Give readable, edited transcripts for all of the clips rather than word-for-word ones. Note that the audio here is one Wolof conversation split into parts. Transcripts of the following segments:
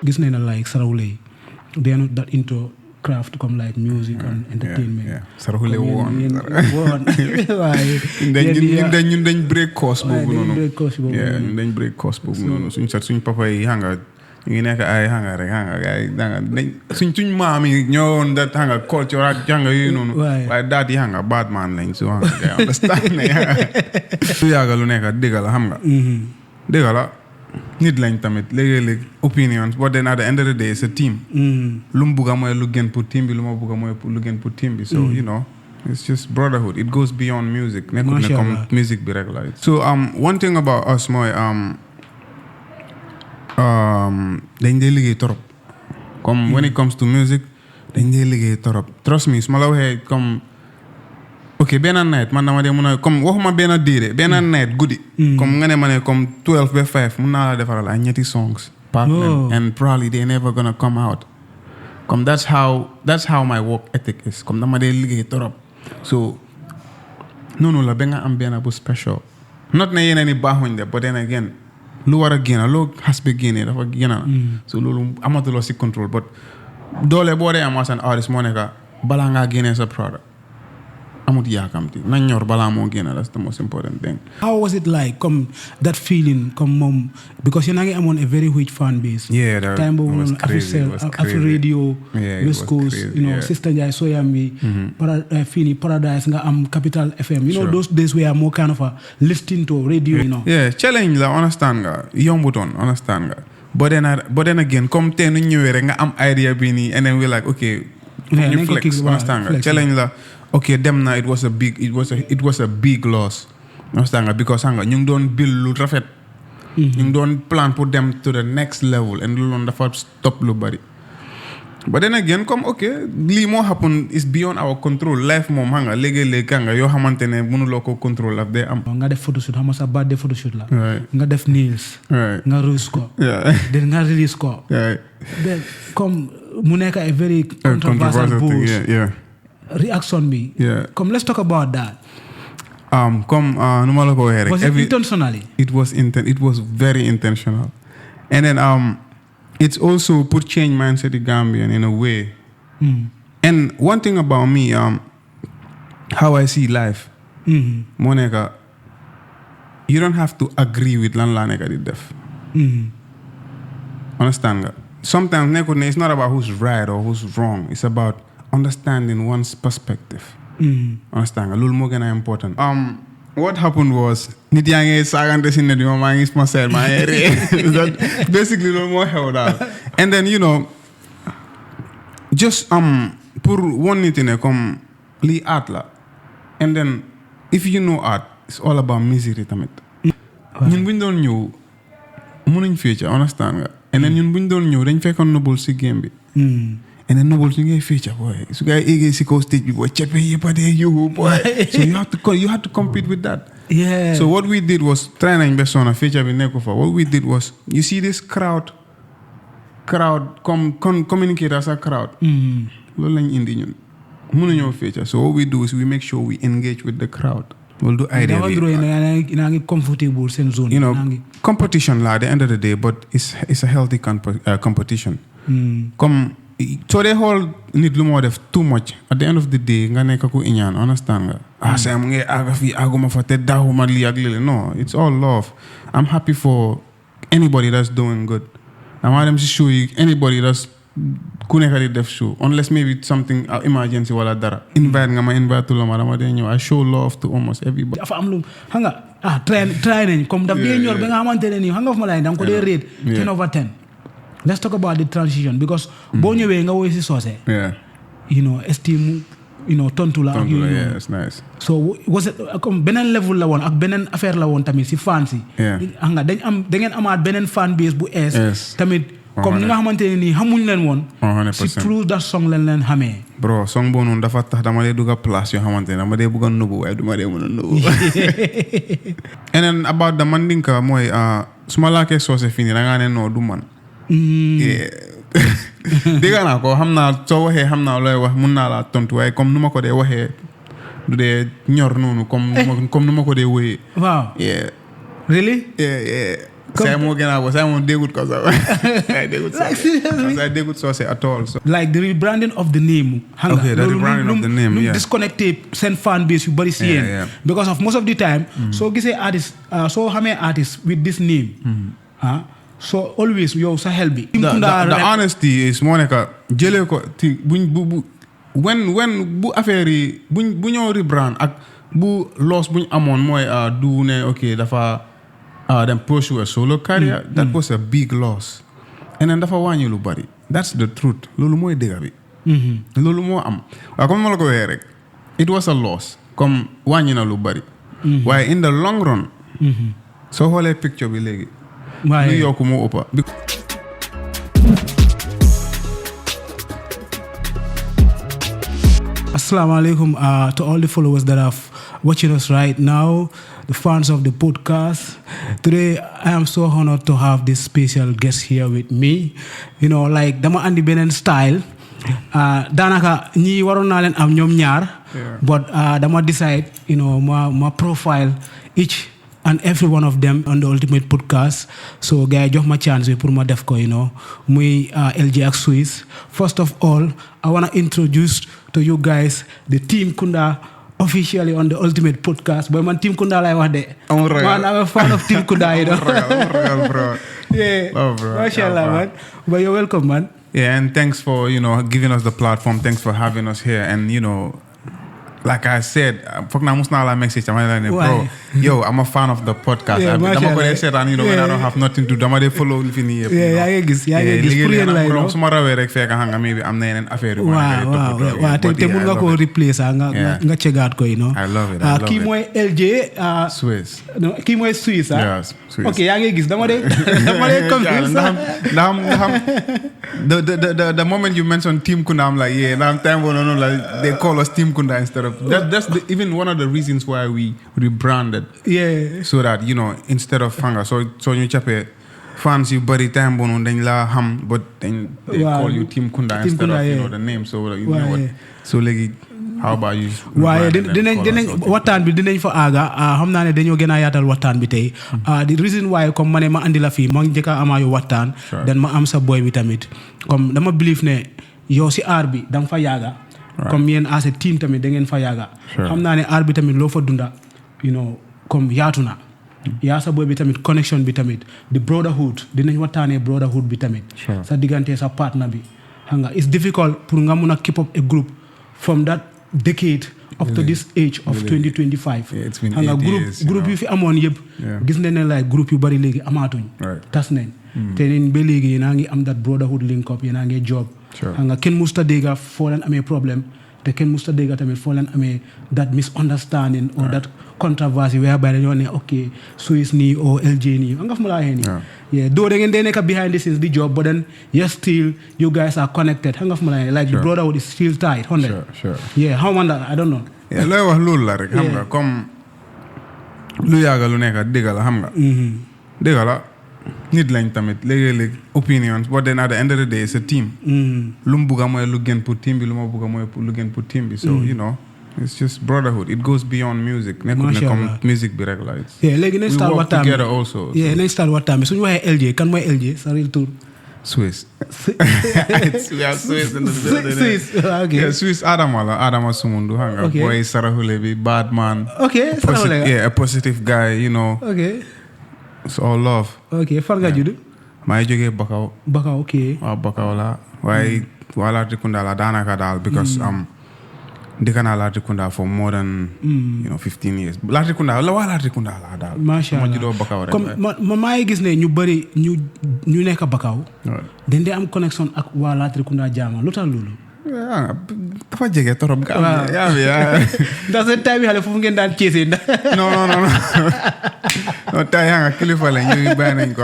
Gis nañ na like Sarawule they are not that into craft comme like music and entertainment. Sarawule woon. waaye ñun dañ break course boobu noonu. ñun dañ break course boobu noonu suñ papa yi hanga ñu ngi nekk ay hanga rek hanga gay danga suñ maam yi ñoo that hanga culture ak hanga yooyu noonu. waaye daat yi hanga bad man lañ so hanga gay understand ne su yàgga lu nekk dëgg la xam nga. dëgg la nit lañ tamit léegi-léegi opinions but then at the end of the day it's a team. lu mu bugga mooy lu gën pour team bi lu ma bugga mooy lu gën pour team bi so you know it's just brotherhood it goes beyond music nekkul ne comme music bi rek la so one thing about us mooy dañ dee liggéey torop comme when it comes to music dañ dee liggéey torop trust me su ma la waxee comme ok benn night man dama dee mun a comme waxuma benn diire benn night guddi comme nga ne ma ne comme 12 ba 5 mun naa la defaral ay ñetti songs pack them and probably they never gonna come out comme that's how my work ethic is comme dama dee liggéey torop so noonu la ba nga am benn bu special not ne yeneen i baaxuñ de but then again lu war a génn loo xas bi génnee dafa génn na so loolu amatuloo si control but doole boo dee am as an artist moo nekk balaa ngaa génnee sa product amut yaakamti nañ ñor balaa moo génn that's the most important thing. How was it like come that feeling comme moom because yéen a ngi amoon a very huge fan base. Yeah, that time boobu was noonu crazy. Afri radio West Coast you know yeah. Sister Njie Soyambi fii nii Paradise nga am Capital FM you know those days were more kind of a listening to radio you know. Yeah challenge la understand nga yombutoon understand nga but then again comme tey nu ñëwee rek nga am idea bi nii and then we like okay ñu flex understand nga challenge la okay dem na it was a big loss understand nga because nga ñu ngi doon build lu rafet ñu ngi doon plan pour dem to the next level and loolu dafa stop lu bari but then again comme okay lii moo happen is beyond our control life moom xam nga léegi-léegi nga yoo xamante ne mënuloo ko control daf day am nga def photoshoot xam nga sa birthday photoshoot la nga def nails nga rose ko then nga release ko then comme mu nekk a very controversial post reaction bi comme let's talk about that comme nu ma la ko waxee rek was it intentionally it was very intentional and then it's also put change mindset in Gambian in a way and one thing about me how I see life moo nekk you don't have to agree with lan laa nekk di def understand nga sometimes nekkul ne it's not about who's right or who's wrong it's about understanding one's perspective. Understand? Loolu moo gën a important. What happened was nit yaa ngi saagante si net bi maa ngi ma seet maa ngi ree basically loolu moo xew daal and then you know just pour one nit ne comme lii art la and then if you know art it's all about misery tamit ñun buñ doon ñëw mënuñ feature understand nga and then ñun buñ doon ñëw dañ fekkoon nobul si game bi and then noble you get feature boy so guy ege si ko stage boy chepe yepa de you boy so you have to compete with that so what we did was try nañ be sona feature bi nekko fa what we did was you see this crowd communicate as a crowd loolu lañ indi ñun mënuñoo feature so what we do is we make sure we engage with the crowd we'll do idea ina comfortable sen zone you know competition la at the end of the day but it's a healthy competition comme so they hold nit lu moo def too much at the end of the day nga nekk ku iñaan understand nga say mu ngi aga fii aguma fa te daawuma lii ak lii no it's all love I'm happy for anybody that's doing good dama dem si show yi anybody that's ku nekk di def show unless maybe something emergency wala dara invite nga ma invite la ma dama dee ñëw I show love to almost everybody dafa am lu xam nga try nañ comme daf dee ñor ba nga xamante ne nii xam nga fa ma lay danga ko dee rate 10 over 10 let's talk about the transition because boo ñëwee nga woy si soose you know esteem you know tontu la yeah it's nice so was it comme beneen level la woon ak beneen affaire la woon tamit si fans yi xam nga da ngeen amaat beneen fan base bu ees tamit comme ni nga xamante ne nii xamuñ leen woon si through that song leen xamee bro song boo noonu dafa tax dama dee dugga place yoo xamante ne dama dee bëgg a nubu waaye duma dee mën a nubu and then about the mandinka mooy su ma laakee soose fii nii da ngaa ne noo du man dégg naa ko xam naa soo waxee xam naa looy wax mun naa laa tontu waaye comme nu ma ko dee waxee du dee ñor noonu comme nu ma ko dee wéyee waaw really say mo gëna bo say mo dégut ko sa like seriously I dégut so say at all so like the rebranding of the name okay the rebranding of the name yeah disconnected send fan base yu bari ci because of most of the time so gisee artist so xamé artist with this name so always yow sa xel bi the honesty is monica jëlé ko buñ when bu affaire yi bu ñoo rebrand ak bu loss buñ amone moy du ne okay dafa then pursue a solo career that was a big loss and then dafa wañi lu bari that's the truth lolu moy dega bi lolu mo am wa comme ma la ko wé rek it was a loss comme wañi na lu bari why in the long run so holé picture bi légui New York mo uppa Assalamu alaikum to all the followers that are watching us right now, the fans of the podcast. Today, I am so honored to have this special guest here with me. You know, like, dama andi benen style. Danaka, ñi waron na len am ñom ñaar. But dama decide, you know, ma profile each and every one of them on the Ultimate Podcast. So, guys, jox ma chance pour ma def ko, you know. Muy LJ ak SWIZZ. First of all, I want to introduce to you guys the Team Kunda officially on the Ultimate Podcast. But man, Team Kunda like what they? Man, I'm a fan of Team Kunda, you know. bro. Yeah. Oh, bro. Mashallah, man. But you're welcome, man. Yeah, and thanks for, you know, giving us the platform. Thanks for having us here. And, you know, like I said, fuck na musna la message bro. Yo, I'm a fan of the podcast. Yeah, I'm going to say that, you know, when I don't have nothing to do, I'm going to follow Lifini. Yeah, I guess. Maybe I'm in an affair. Wow. I think they will go replace nga check out ko, you know. I love it. Ki moy LJ SWIZZ. No, ki moy SWIZZ. Yeah, SWIZZ. Okay, ya ngi gis dama de confused. The moment you mentioned Team Kunda, I'm like, yeah, now I'm time no, like they call us Team Kunda instead of that's even one of the reasons why we rebranded. Yeah. So that, you know, instead of Fanga, so you chape fans you body time bono then la ham, but then they call you Team Kunda instead of you know the name. So you know what? So like, how about you? Waaye dinañ waxtaan bi dinañ fa aaga xam naa ne dañoo gën a yaatal waxtaan bi tey the reason why comme ma ne ma andi la fii ma njëkk a amaa yu waxtaan dan ma am sa boy bi tamit comme dama believe ne yow si aar bi da nga fa yaaga comme yéen as a team tamit da ngeen fa yaaga xam naa ne aar bi tamit loo fa dunda you know comme yaatu na yaa sa boy bi tamit connection bi tamit the brotherhood dinañ waxtaanee brotherhood bi tamit sa diggante sa partner bi xam nga it's difficult pour nga mun a keep up a group from that decade up to this age of 2025 it's been 8 years group yu fi amoon yëpp gis nañ ne like group yu bari léegi amaatuñ tas nañ te nin ba léegi yéen a ngi am that brotherhood link up yéen a ngi job xam nga kenn musta dégga foo leen amee problème te kenn musta dégga tamit foo leen amee that misunderstanding or that controversy whereby dañoo ne ok SWIZZ nii or LJ nii nga fu ma laa waxee nii yeah though da ngeen dee nekk behind the scenes di job but then yes still you guys are connected nga fu ma laa like the brotherhood is still tight sure yeah how man that I don't know yeah looy wax loolu la rek xam nga comme lu yàgga lu nekk dégga la xam nga dégga la nit lañ tamit léegi-léegi opinions but then at the end of the day it's a team lu mu bugga mooy lu gën pour team bi lu ma bugga mooy lu gën pour team bi so you know it's just brotherhood it goes beyond music nekkul ne comme music bi rek la léegi nañ start waxtaan together also nañ start waxtaan bi suñu waxee LJ kan mooy LJ sa real tour SWIZZ we have SWIZZ in the building SWIZZ okay yeah SWIZZ Adama Sumundu hanga boy Sarahule bi bad man Sarahule a positive guy you know it's all love okay fan nga judd maa ngi jógee Bakaw okay waaw Bakaw la waaye waa Latrikunda la daanaka daal because dëkk naa Latrikunda for more than you know 15 years Latrikunda la daal masha Allah ma juddoo Bakaw rek comme maa ngi gis ne ñu bëri ñu nekk Bakaw dañ dee am connection ak waa Latrikunda jaama lu tax loolu dafa jege torop yaa ndax seen taay bi xale foofu ngeen daan ceesee ndax non taay nga kilifa la ñu bàyyi nañ ko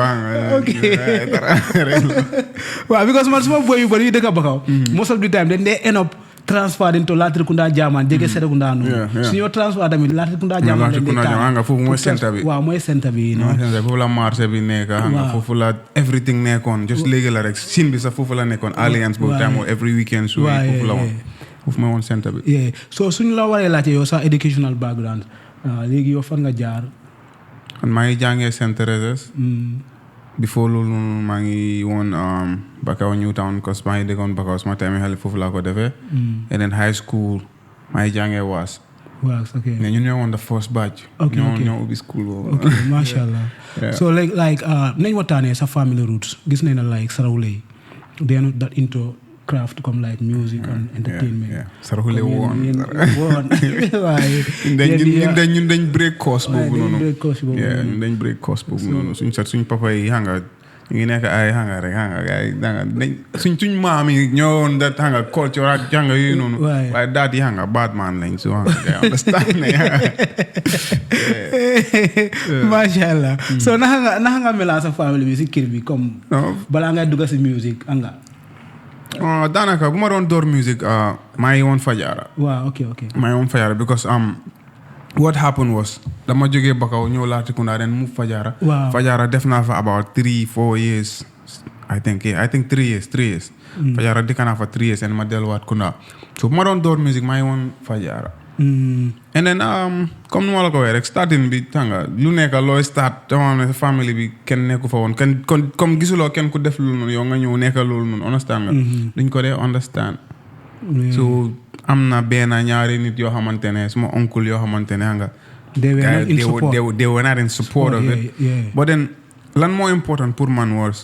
waaw because man suma boy yu bëri yu dëkk Bakaw most of the time dañ dee end up transfer into Latrikunda Jaman jege Serekunda noonu suñu transfer tamit Latrikunda Jaman nga foofu mooy centre bi waaw mooy centre bi foofu la marché bi nekk nga foofu la everything nekkoon just léegi la rek sin bi sax foofu la nekkoon alliance boobu time every weekend su foofu la woon foofu mooy woon centre bi so suñu la waree laajte yow sa educational background léegi yow fan nga jaar maa ngi jàngee Saint Teresa's before loolu maa ngi woon Bakau Newtown because maa ngi dëkkoon Bakau sama time xale foofu laa ko defee. And then high school maa ngi jàngee waas. Waas, okay. Mais ñun ñoo woon the first batch. Okay, ñoo ubbi school boobu. Okay, masha Allah. So like nañ waxtaanee sa family roots gis nañ na like Sarawule yi they are not that into craft comme like music and entertainment. Sarawule woon. waaye ñun dañ break course boobu noonu. ñun dañ break course boobu noonu suñ papa yi hanga ñu ngi nekk ay hanga rek hanga gars yi danga suñ maam yi ñoo woon that hanga culture ak hanga yooyu noonu. waaye daat yi hanga Batman lañ so hanga gars yi understand ne masha Allah. So naka nga mela sa family bi si kër bi comme balaa ngay dugg si music anga. daanaka bu ma doon door music maa ngi woon Fajara. Wow, okay. maa ngi woon Fajara because what happened was dama jógee Bakau ñëw Latrikunda then move Fajara. Wow. Fajara def naa fa about 3-4 years I think 3 years. Fajara dëkk naa fa 3 years and ma delluwaat Kunda. So bu ma doon door music maa ngi woon Fajara. And then comme nu ma la ko waxee rek starting bi tànga lu nekk looy start dama ne family bi kenn nekku fa woon kenn comme gisuloo kenn ku def loolu noonu yow nga ñëw nekk loolu noonu understand nga duñ ko dee understand. So am na benn ñaari nit yoo xamante ne suma oncle yoo xamante ne nga they were not in support of it. But then lan more important pour man was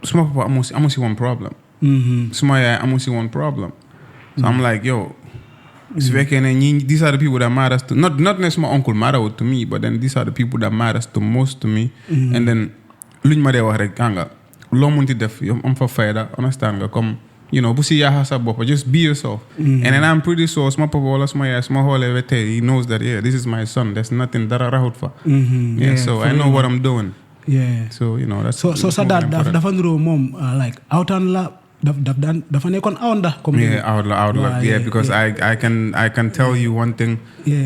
suma papa amu si one problem. Suma yaay amu si one problem. So I'm like, yo, these are the people that matters to not necessarily my uncle matter to me, but then these are the people that matters the most to me. And then luñ ma dee wax rek hanga loo munti def yow am fa fayda understand nga comme you know bu si yaaxa sa bopp just be yourself. And then I'm pretty sure suma papa wala suma yaay suma xoolee ba tey he knows that this is my son, there's nothing dara raxut fa. So I know what I'm doing. So you know that's so sa dad dafa nuroo moom like outaan la dafa nekkoon awnda comme outlaw because I can tell you one thing.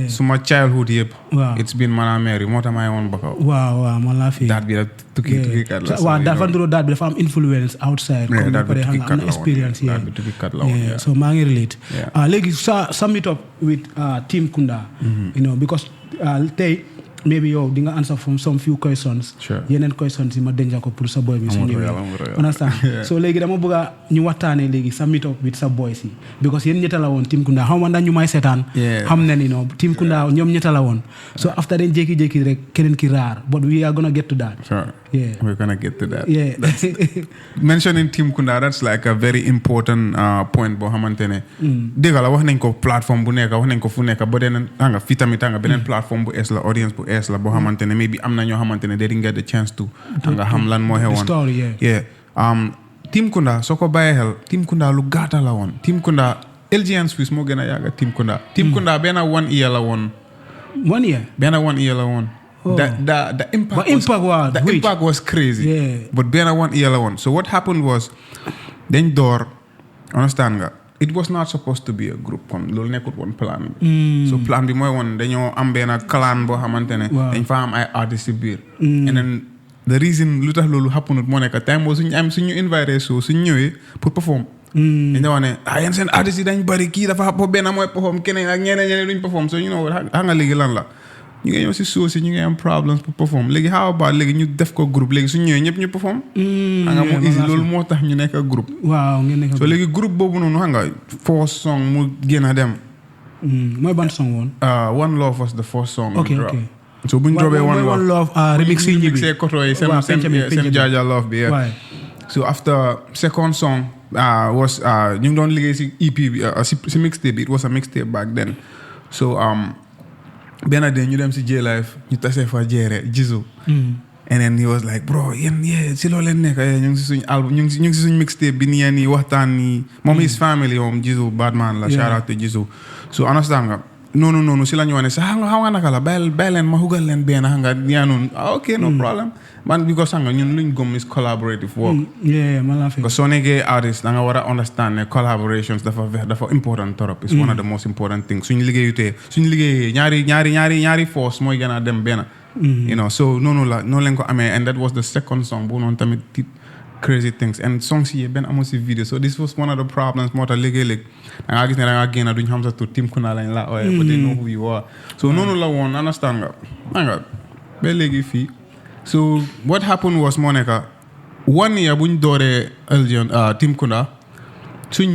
Suma childhood yëpp it's been man Mary moo tax maa ngi woon Bakau. waaw man laa fi daat bi la tukki kat la waaw dafa nduroo daat bi dafa am influence outside comme daat bi tukki kat am experience daat bi tukki kat la woon so maa ngi relate léegi sa meet up with team Kunda you know because tey maybe yow di nga answer from some few questions. Yeneen questions yi ma denja ko pour sa boy bi su ñëwee. Understand? So léegi dama bëgg a ñu waxtaanee léegi sa meet up with sa boy si because yéen ñetta la woon team Kunda xaw ma ndax ñu may seetaan xam ne ni no team Kunda ñoom ñetta la woon so after dañ jékki-jékki rek keneen ki raar but we are gonna get to that. We're gonna get to that. Mentioning team Kunda that's like a very important point boo xamante ne dëgg la wax nañ ko plateforme bu nekk wax nañ ko fu nekk ba dee nga fi tamit nga beneen plateforme bu es la audience bu es la boo xamante ne maybe am na ñoo xamante ne they didn't get the chance to nga xam lan moo xewoon. Team Kunda soo ko bàyyee xel Team Kunda lu gàtta la woon Team Kunda LG SWIZZ moo gën a yàgga Team Kunda benn 1 year la woon. 1 year? Benn 1 year la woon. The impact was crazy. But benn 1 year la woon. So what happened was dañ door understand nga it was not supposed to be a group comme loolu nekkut woon plan bi. So plan bi mooy woon dañoo am benn clan boo xamante ne dañ fa am ay artistes biir. And then the reason lu tax loolu happenut moo nekk time boo suñu invité so suñu ñëwee pour perform dañ da wax ne yéen seen artistes yi dañ bari kii dafa xappo benn mooy perform keneen ak ñeneen duñ perform so you know xam nga léegi lan la ñu ngi ñëw si show si ñu ngi am problems pour perform léegi how about léegi ñu def ko groupe léegi suñu ñëwee ñëpp ñu perform xam nga moo easy loolu moo tax ñu nekk groupe so léegi groupe boobu noonu xam nga first song mu génn a dem mooy ban song woon One Love was the first song okay so buñ drobee One Love remix yi ñibbi seen koto yi seen Jaaja Love bi so after second song was ñu ngi doon liggéey si EP bi si mixtape bi it was a mixtape back then so benn day ñu dem si J-Live ñu tasee fa jeere Jizu and then he was like bro yéen si loo leen nekk ñu ngi si suñ album ñu ngi si suñ mixtape bi nii waxtaan nii moom his family moom Jizu Badman la shout out to Jizu so understand nga noonu si la ñu wane sax xam nga naka la bàyyi leen ma xugal leen benn xam nga yaa noonu ok no problem man because xam nga ñun luñ gëm is collaborative work because soo nekkee artist da nga war a understand ne collaborations dafa important torop it's one of the most important things suñu liggéeyee ñaari force mooy gën a dem benn you know so noonu leen ko amee and that was the second song bu noonu tamit crazy things and songs yi benn amoo si video so this was one of the problems moo tax léegi-léeg da ngaa gis ne da ngaa génn duñ xam sa tur Team Kunda lañ la ooyee but they know who you are so noonu la woon understand nga ba léegi fii So what happened was Monica 1 year buñ dooree Elgion Team Kunda suñ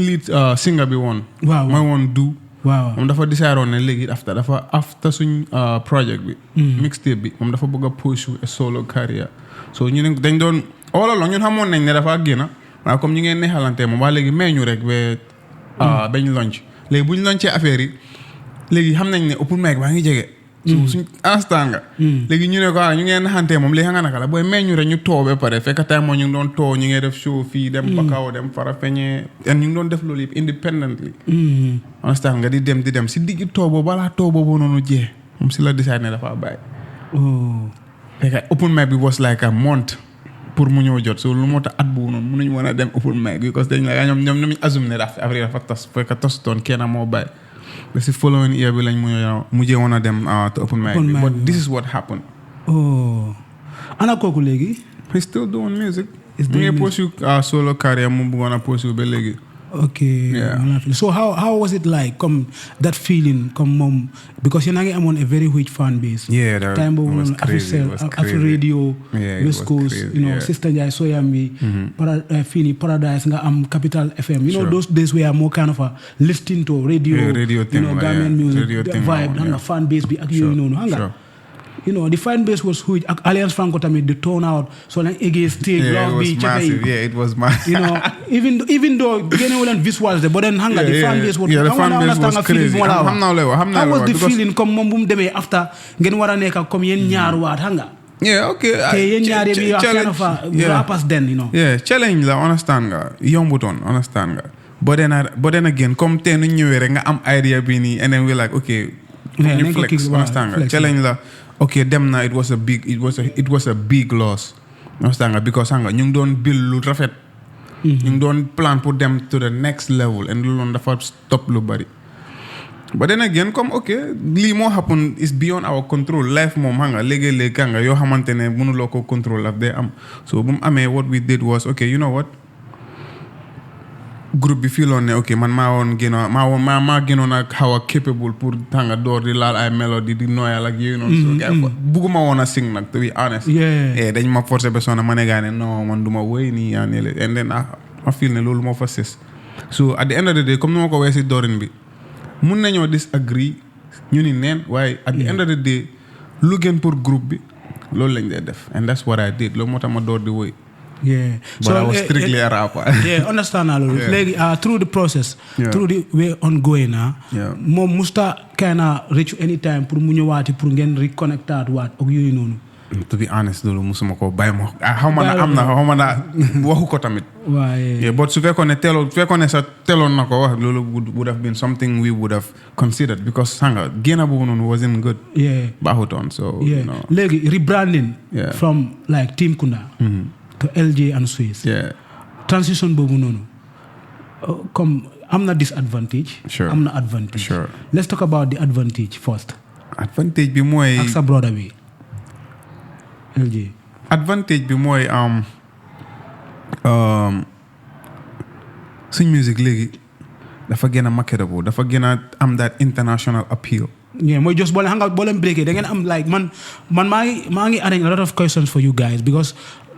lead singer bi woon mooy woon du moom dafa decide woon ne léegi after suñ project bi mixtape bi moom dafa bëgg a pursue a solo career so ñu ne dañ doon all along ñun xamoon nañ ne dafa génn waaye comme ñu ngeen neexalante moom waa léegi may ñu rek ba bañ launch léegi buñ launchee affaire yi léegi xam nañ ne open mic baa ngi jege suñ instant nga léegi ñu ne ko ñu ngeen naxantee moom léegi xam nga naka la booy may ñu rek ñu too ba pare fekk time moo ñu ngi doon too ñu ngi def show fii dem Bakau dem Farafenni ñu ngi doon def loolu yëpp independently instant nga di dem si diggi too boobu balaa too boobu noonu jeex moom si la décide ne dafa bàyyi fekk open mic bi was like a month pour mu ñëw jot so lu moo tax at boobu noonu mënuñu mën a dem open mic because dañ la ñoom assume ne affaire dafa tas fekk tas doon kenn moo bàyyi ba si following year bi lañ mujjee woon a dem to open mic bi but this is what happened. Ana kooku léegi. He's still doing music. mu ngi pursue solo career mu bëggoon a pursue ba léegi. Okay. Yeah. So how was it like? Come that feeling, come mom, because you know amoon a very huge fan base. Yeah, that time was crazy. Afro Radio, West Coast, crazy, you know, Sister Jai Soyami, Fini Paradise, nga Capital FM. You know, those days we are more kind of listening to radio thing, you know, Gambian music, radio the thing, vibe, and fan base be you know, hanga. You know, the fan base was huge. Alliance Franco tamid the tone out. So like against stage, it was massive. Yeah, it was massive. You know, even though getting all visuals, but then hanga the fan base was. Yeah, the fan base was crazy. How was the feeling? Come mum deme after getting what I neka come yen nyar wat hanga. Yeah, okay. Yen nyar be kind of rappers then, you know. Yeah, challenge la understand nga. Yombuton understand nga. But then again, come ten ñëwé nga am idea bi ni and then we're like okay, you flex understand nga. Challenge la. Okay, them now it was a big loss. Understand nga because hanga ñu doon build lu rafet. Ñu doon plan put them to the next level and lu doon dafa stop lu bari. But then again come okay, li mo happen is beyond our control. Life mom hanga léegi hanga yoo xamantene mënuloo ko control af day am. So bu mu amee what we did was okay, you know what? Group bi filoon ne okay man maa gënoon ak xaw a capable pour tanga door di laal ay melody di noyal ak yooyu noonu so bugguma woon a sing nag to be honest dañ ma forcé ba sonna ma ne gaa ne non man duma woy nii yaa ne and then ma feel ne loolu moo fa ses so at the end of the day comme ni ma ko weesi doorin bi mun nañoo disagree ñu ni neen waaye at the end of the day lu gën pour groupe bi loolu lañ dee def and that's what I did loolu moo tax ma door di woy. Yeah, but I was strictly a rapper. Yeah, understand all of it. Like through the process, through the way ongoing, mom musta kinda reach any time pour mu ñëwaati pour ngeen reconnectaat waat ak yooyu noonu. To be honest, loolu musuma ko bàyyi ma xaw ma na waxu ko tamit. Yeah, but su fekkoon ne sa teloon na ko wax loolu would have been something we would have considered because sanga génn boobu noonu wasn't good. Yeah. Baaxutoon so. Yeah. Léegi rebranding. From like Team Kunda. To LJ and SWIZZ. Yeah. Transition boobu noonu. Comme am na disadvantage. Sure. Am na advantage. Sure. Let's talk about the advantage first. Advantage bi mooy. Ak sa brother bi. LJ. Advantage bi mooy suñ music léegi dafa gën a marketable dafa gën a am that international appeal. Yeah, mooy just boo leen break da ngeen am like man maa ngi arrange a lot of questions for you guys because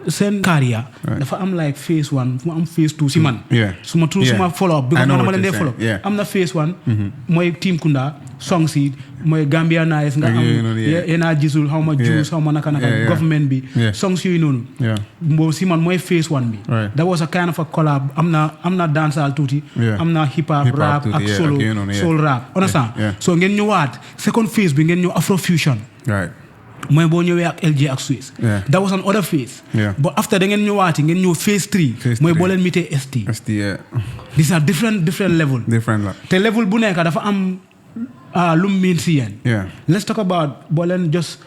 seen career dafa am like phase 1 mu am phase 2 si man. suma follow up because man ma leen dee follow up am na phase 1 mooy Team Kunda song si mooy Gambia nice nga am yena gisul xaw ma juice xaw ma naka government bi songs yooyu noonu boobu si man mooy phase 1 bi that was a kind of a collab am na dancehall tuuti am na hip hop rap ak soul rap understand so ngeen ñëwaat second phase bi ngeen ñëw Afrofusion mooy boo ñëwee ak LJ ak SWIZZ. That was an other phase. But after da ngeen ñëwaati ngeen ñëw phase 3. mooy boo leen mitee ST. These are different level. Te level bu nekk dafa am lu mu mean si yéen. Let's talk about boo leen just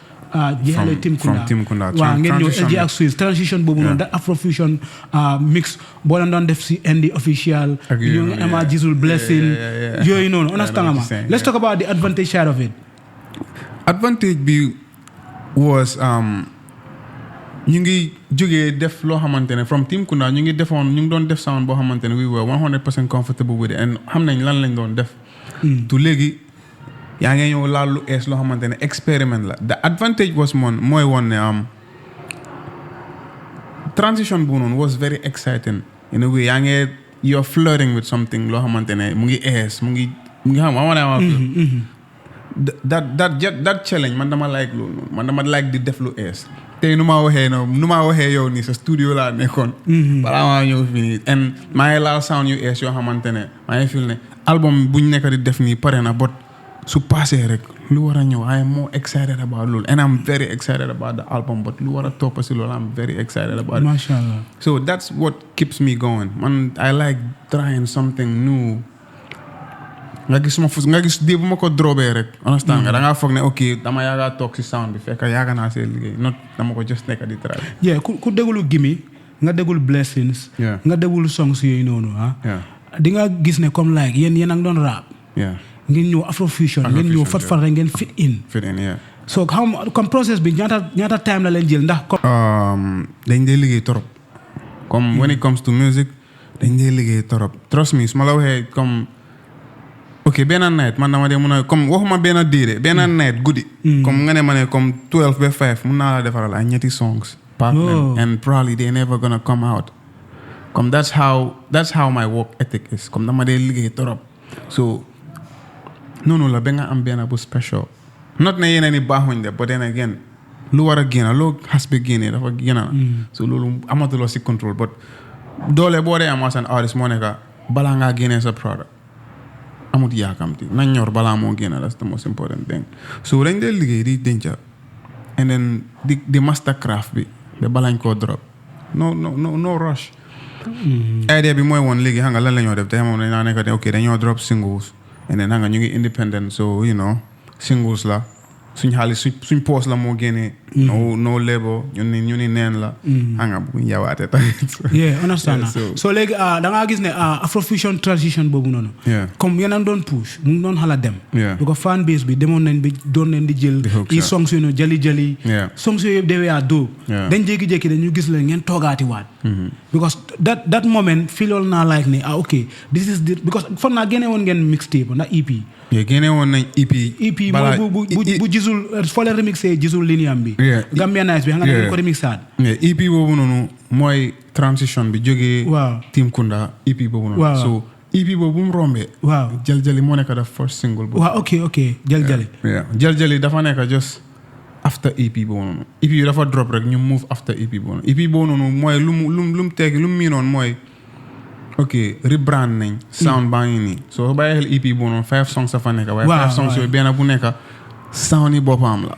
jeexalee Team Kunda. waaw ngeen ñëw LJ ak SWIZZ transition boobu noonu that Afrofusion mix boo leen doon def si ND official. ñu ngi ama gisul blessing. yooyu noonu understand ma. Let's talk about the advantage side of it. Advantage bi was ñu ngi jógee def loo xamante ne from Team Kunda ñu ngi doon def sound boo xamante ne we were 100% comfortable with it and xam nañ lan lañ doon def. To léegi yaa ngi ñëw laal lu ees loo xamante ne experiment la the advantage was mooy woon ne transition bu noonu was very exciting in a way yaa ngi you're flirting with something loo xamante ne mu ngi ees mu ngi xam that challenge man dama like loolu noonu man dama like di def lu ees tey nu ma waxee yow nii sa studio laa nekkoon balaa maa ñëw fii nii and maa ngi laal sound yu ees yoo xamante ne maa ngi feel ne album buñ nekk di def nii pare na but su passé rek lu war a ñëw I am more excited about loolu and I'm very excited about the album but lu war a topp si loolu I'm very excited about it. Mashallah. So that's what keeps me going man I like trying something new nga gis di bu ma ko drobee rek understand nga da ngaa foog ne ok dama yaaga toog si sound bi fekk yaaga naa see liggéey not dama ko just nekk di try. Yeah ku déglu Gimme nga déglu Blessings nga déglu songs yooyu noonu di nga gis ne comme like yéen a ngi doon rap ngeen ñëw Afrofusion ngeen ñëw fat rek ngeen fit in so comme process bi ñaata time la leen jël ndax dañ dee liggéey torop comme when it comes to music dañ dee liggéey torop trust me su ma la waxee comme ok benn night man dama dee mun a comme waxuma benn diire benn night guddi comme nga ne ma ne comme 12 ba 5 mun naa la defaral ay ñetti songs pack them and probably they never gonna come out comme that's how my work ethic is comme dama dee liggéey torop so noonu la ba nga am benn bu special not ne yeneen i baaxuñ de but then again lu war a génn loo xas bi génnee dafa génn na so loolu amatuloo si control but doole boo dee am as an artist moo nekk balaa ngaa génnee sa product amut yaakamti nañ ñor balaa moo génn that's the most important thing so dañ dee liggéey di denca and then di mastercraft bi ba balaañ koo drop no rush idea bi mooy woon léegi xam nga lan la ñoo def te moom dañ naa nekk ok dañoo drop singles and then xam nga ñu ngi independent so you know singles la suñ xaalis suñ poos la moo génnee no label ñu ni neen la xam nga bu yawaate tamit understand so léegi da ngaa gis ne Afrofusion transition boobu noonu comme yeneen doon push mu ngi doon xala dem because fan base bi demoon nañ bi doon nañ di jël i songs yu noonu jali songs yooyu yëpp dewee dóob dañ jékki-jékki dañu gis leen ngeen toogaati waat because that moment filool naa like ne ok this is the because foog naa génne woon ngeen mixtape ndax EP génne woon nañ EP mooy bu gisul foo leen remixé gisul lineam bi Gambia Nice bi xam nga dañ ko remixaat EP boobu noonu mooy transition bi jógee Team Kunda EP boobu noonu so EP boobu bu mu rombee Jaljali moo nekk daf first single boobu ok Jaljali Jaljali dafa nekk just after EP boobu noonu EP bi dafa drop rek ñu move after EP boobu noonu EP boobu noonu mooy lu mu tekki lu mu miinoon mooy ok rebrand nañ sound baa ngi nii soo bàyyi xel EP boobu noonu 5 songs dafa nekk waaye 5 songs yooyu benn bu nekk sound yi boppam la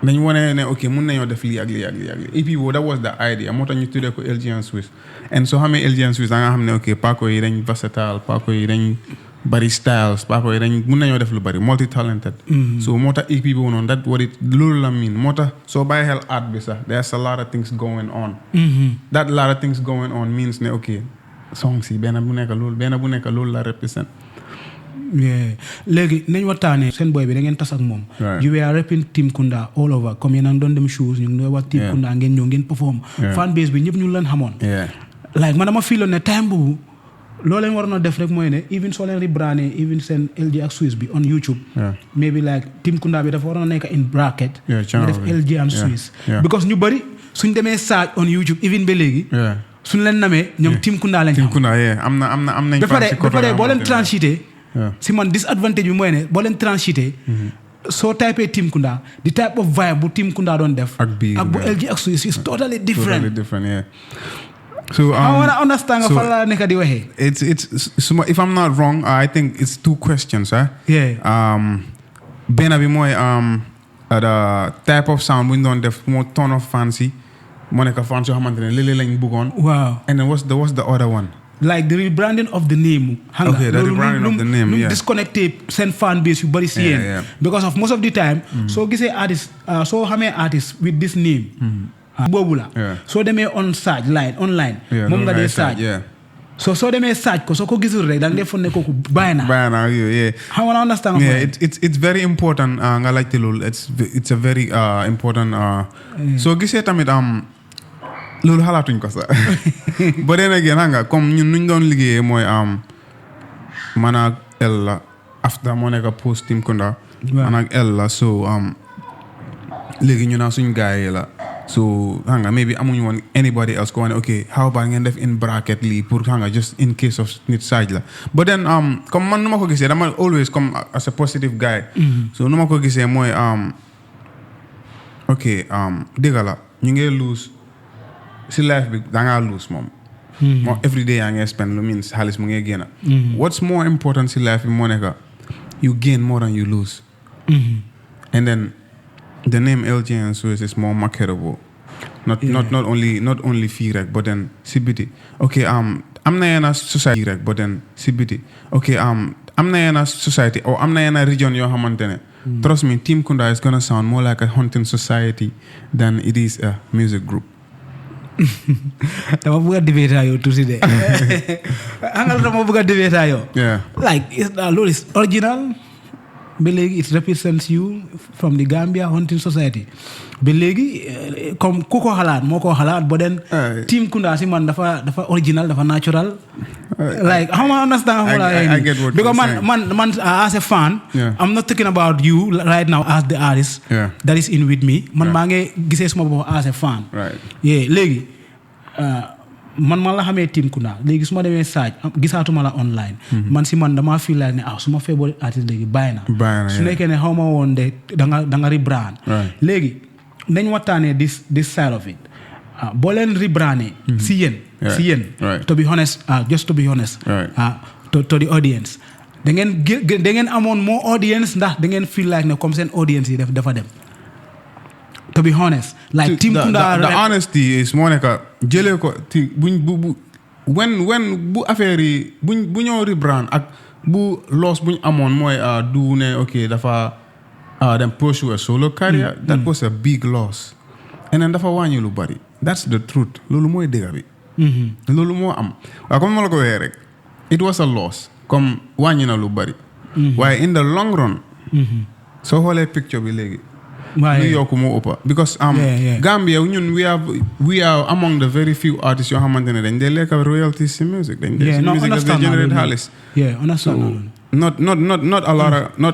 dañ wane ne ok mun nañoo def lii ak lii EP boobu that was the idea moo tax ñu tuddee ko LG and SWIZZ and soo xamee LG and SWIZZ da nga xam ne ok Paco yi dañ versatile Paco yi dañ bari styles Paco yi dañ mun nañoo def lu bari multi talented so moo tax EP boobu noonu that what it loolu la mean moo tax soo bàyyi xel art bi sax there's a lot of things going on that lot of things going on means ne ok songs yi benn bu nekk loolu la represent léegi nañ waxtaanee seen boy bi da ngeen tas ak moom you were rapping Team Kunda all over comme yéen a doon dem shows ñu ngi doon wax Team Kunda ngeen ñëw ngeen perform fan base bi ñëpp ñu leen xamoon like man dama fiiloon ne time boobu loo leen waroon a def rek mooy ne even soo leen rebrandé even seen LG ak SWIZZ bi on YouTube maybe like Team Kunda bi dafa waroon a nekk in bracket nga def LG and SWIZZ because ñu bëri suñ demee search on YouTube even ba léegi suñ leen namee ñoom Team Kunda lañ xam am nañ ba pare boo leen transité si man disadvantage bi mooy ne boo leen transité soo typee Team Kunda the type of vibe bu Team Kunda doon def ak bu LG ak SWIZZ is totally different so I want to understand nga fan la nekk di waxee it's if I'm not wrong I think it's 2 questions benn bi mooy the type of sound bu ñu doon def moo ton of fancy moo nekk fans yoo xamante ne léeg-léeg lañ bëggoon and then what's the other one like the rebranding of the name the rebranding of the name disconnected seen fan base yu bari si yéen because of most of the time soo gisee artist soo xamee artist with this name boobu la soo demee on search online moom nga dee search soo demee search ko soo ko gisul rek da nga dee foog ne kooku bàyyi naa I want to understand it's very important nga laajte loolu it's a very important soo gisee tamit loolu xalaatuñ ko sax ba dee nag yéen xam nga comme ñun nuñ doon liggéeyee mooy man ak El la after moo nekk post Team Kunda man ak El la so léegi ñu naa suñ gars yi la so xam nga maybe amuñu woon anybody else ko wane ok how about ngeen def in bracket lii pour xam nga just in case of nit saaj la but then comme man nu ma ko gisee dama always comme as a positive guy so nu ma ko gisee mooy ok dëgg la ñu ngi lose si life bi dangaa lose moom moo every day yaa ngi spend lu means xaalis mu ngi génn what's more important si life bi moo nekk you gain more than you lose and then the name LG and SWIZZ is more marketable not only fii rek but then si biti ok am na yenn society rek but then si biti ok am na yenn society or am na yenn region yoo xamante ne trust me Team Kunda is gonna sound more like a hunting society than it is a music group. dama bëgg a debate yow tuuti de angal dama bëgg a debate yow like loolu is original ba léegi it represents you from the Gambia hunting society ba léegi comme ku ko xalaat moo ko xalaat ba den Team Kunda si man dafa original dafa natural like how I understand I get what because you're saying. man as a fan I'm not talking about you right now as the artist that is in with me man maa ngi gisee suma bopp as a fan léegi man la xamee Team Kunda léegi su ma demee saaj gisaatuma la online man si man damaa feel like ne su ma favorite artist léegi bàyyi na su nekkee ne xaw ma woon de da nga rebrand léegi nañ waxtaanee this side of it boo leen rebrandé si yéen to be honest just to be honest to the audience da ngeen amoon more audience ndax da ngeen feel like ne comme seen audience yi dafa dem to be honest like Team Kunda the honesty is moo nekk jëlee ko ti buñ bu affaire yi bu ñëw rebrand ak bu loss buñ amoon mooy du ne ok dafa dem pursue a solo career that was a big loss and then dafa wàññi lu bari that's the truth loolu mooy dëgg bi loolu moo am waaye comme ma la ko waxee rek it was a loss comme wàññi na lu bari waaye in the long run soo xoolee picture bi léegi New York moo ëppa because Gambia ñun we are among the very few artists yoo xamante ne dañ dee lekk royalties ci music dañ dee ci music daf dee generate xaalis not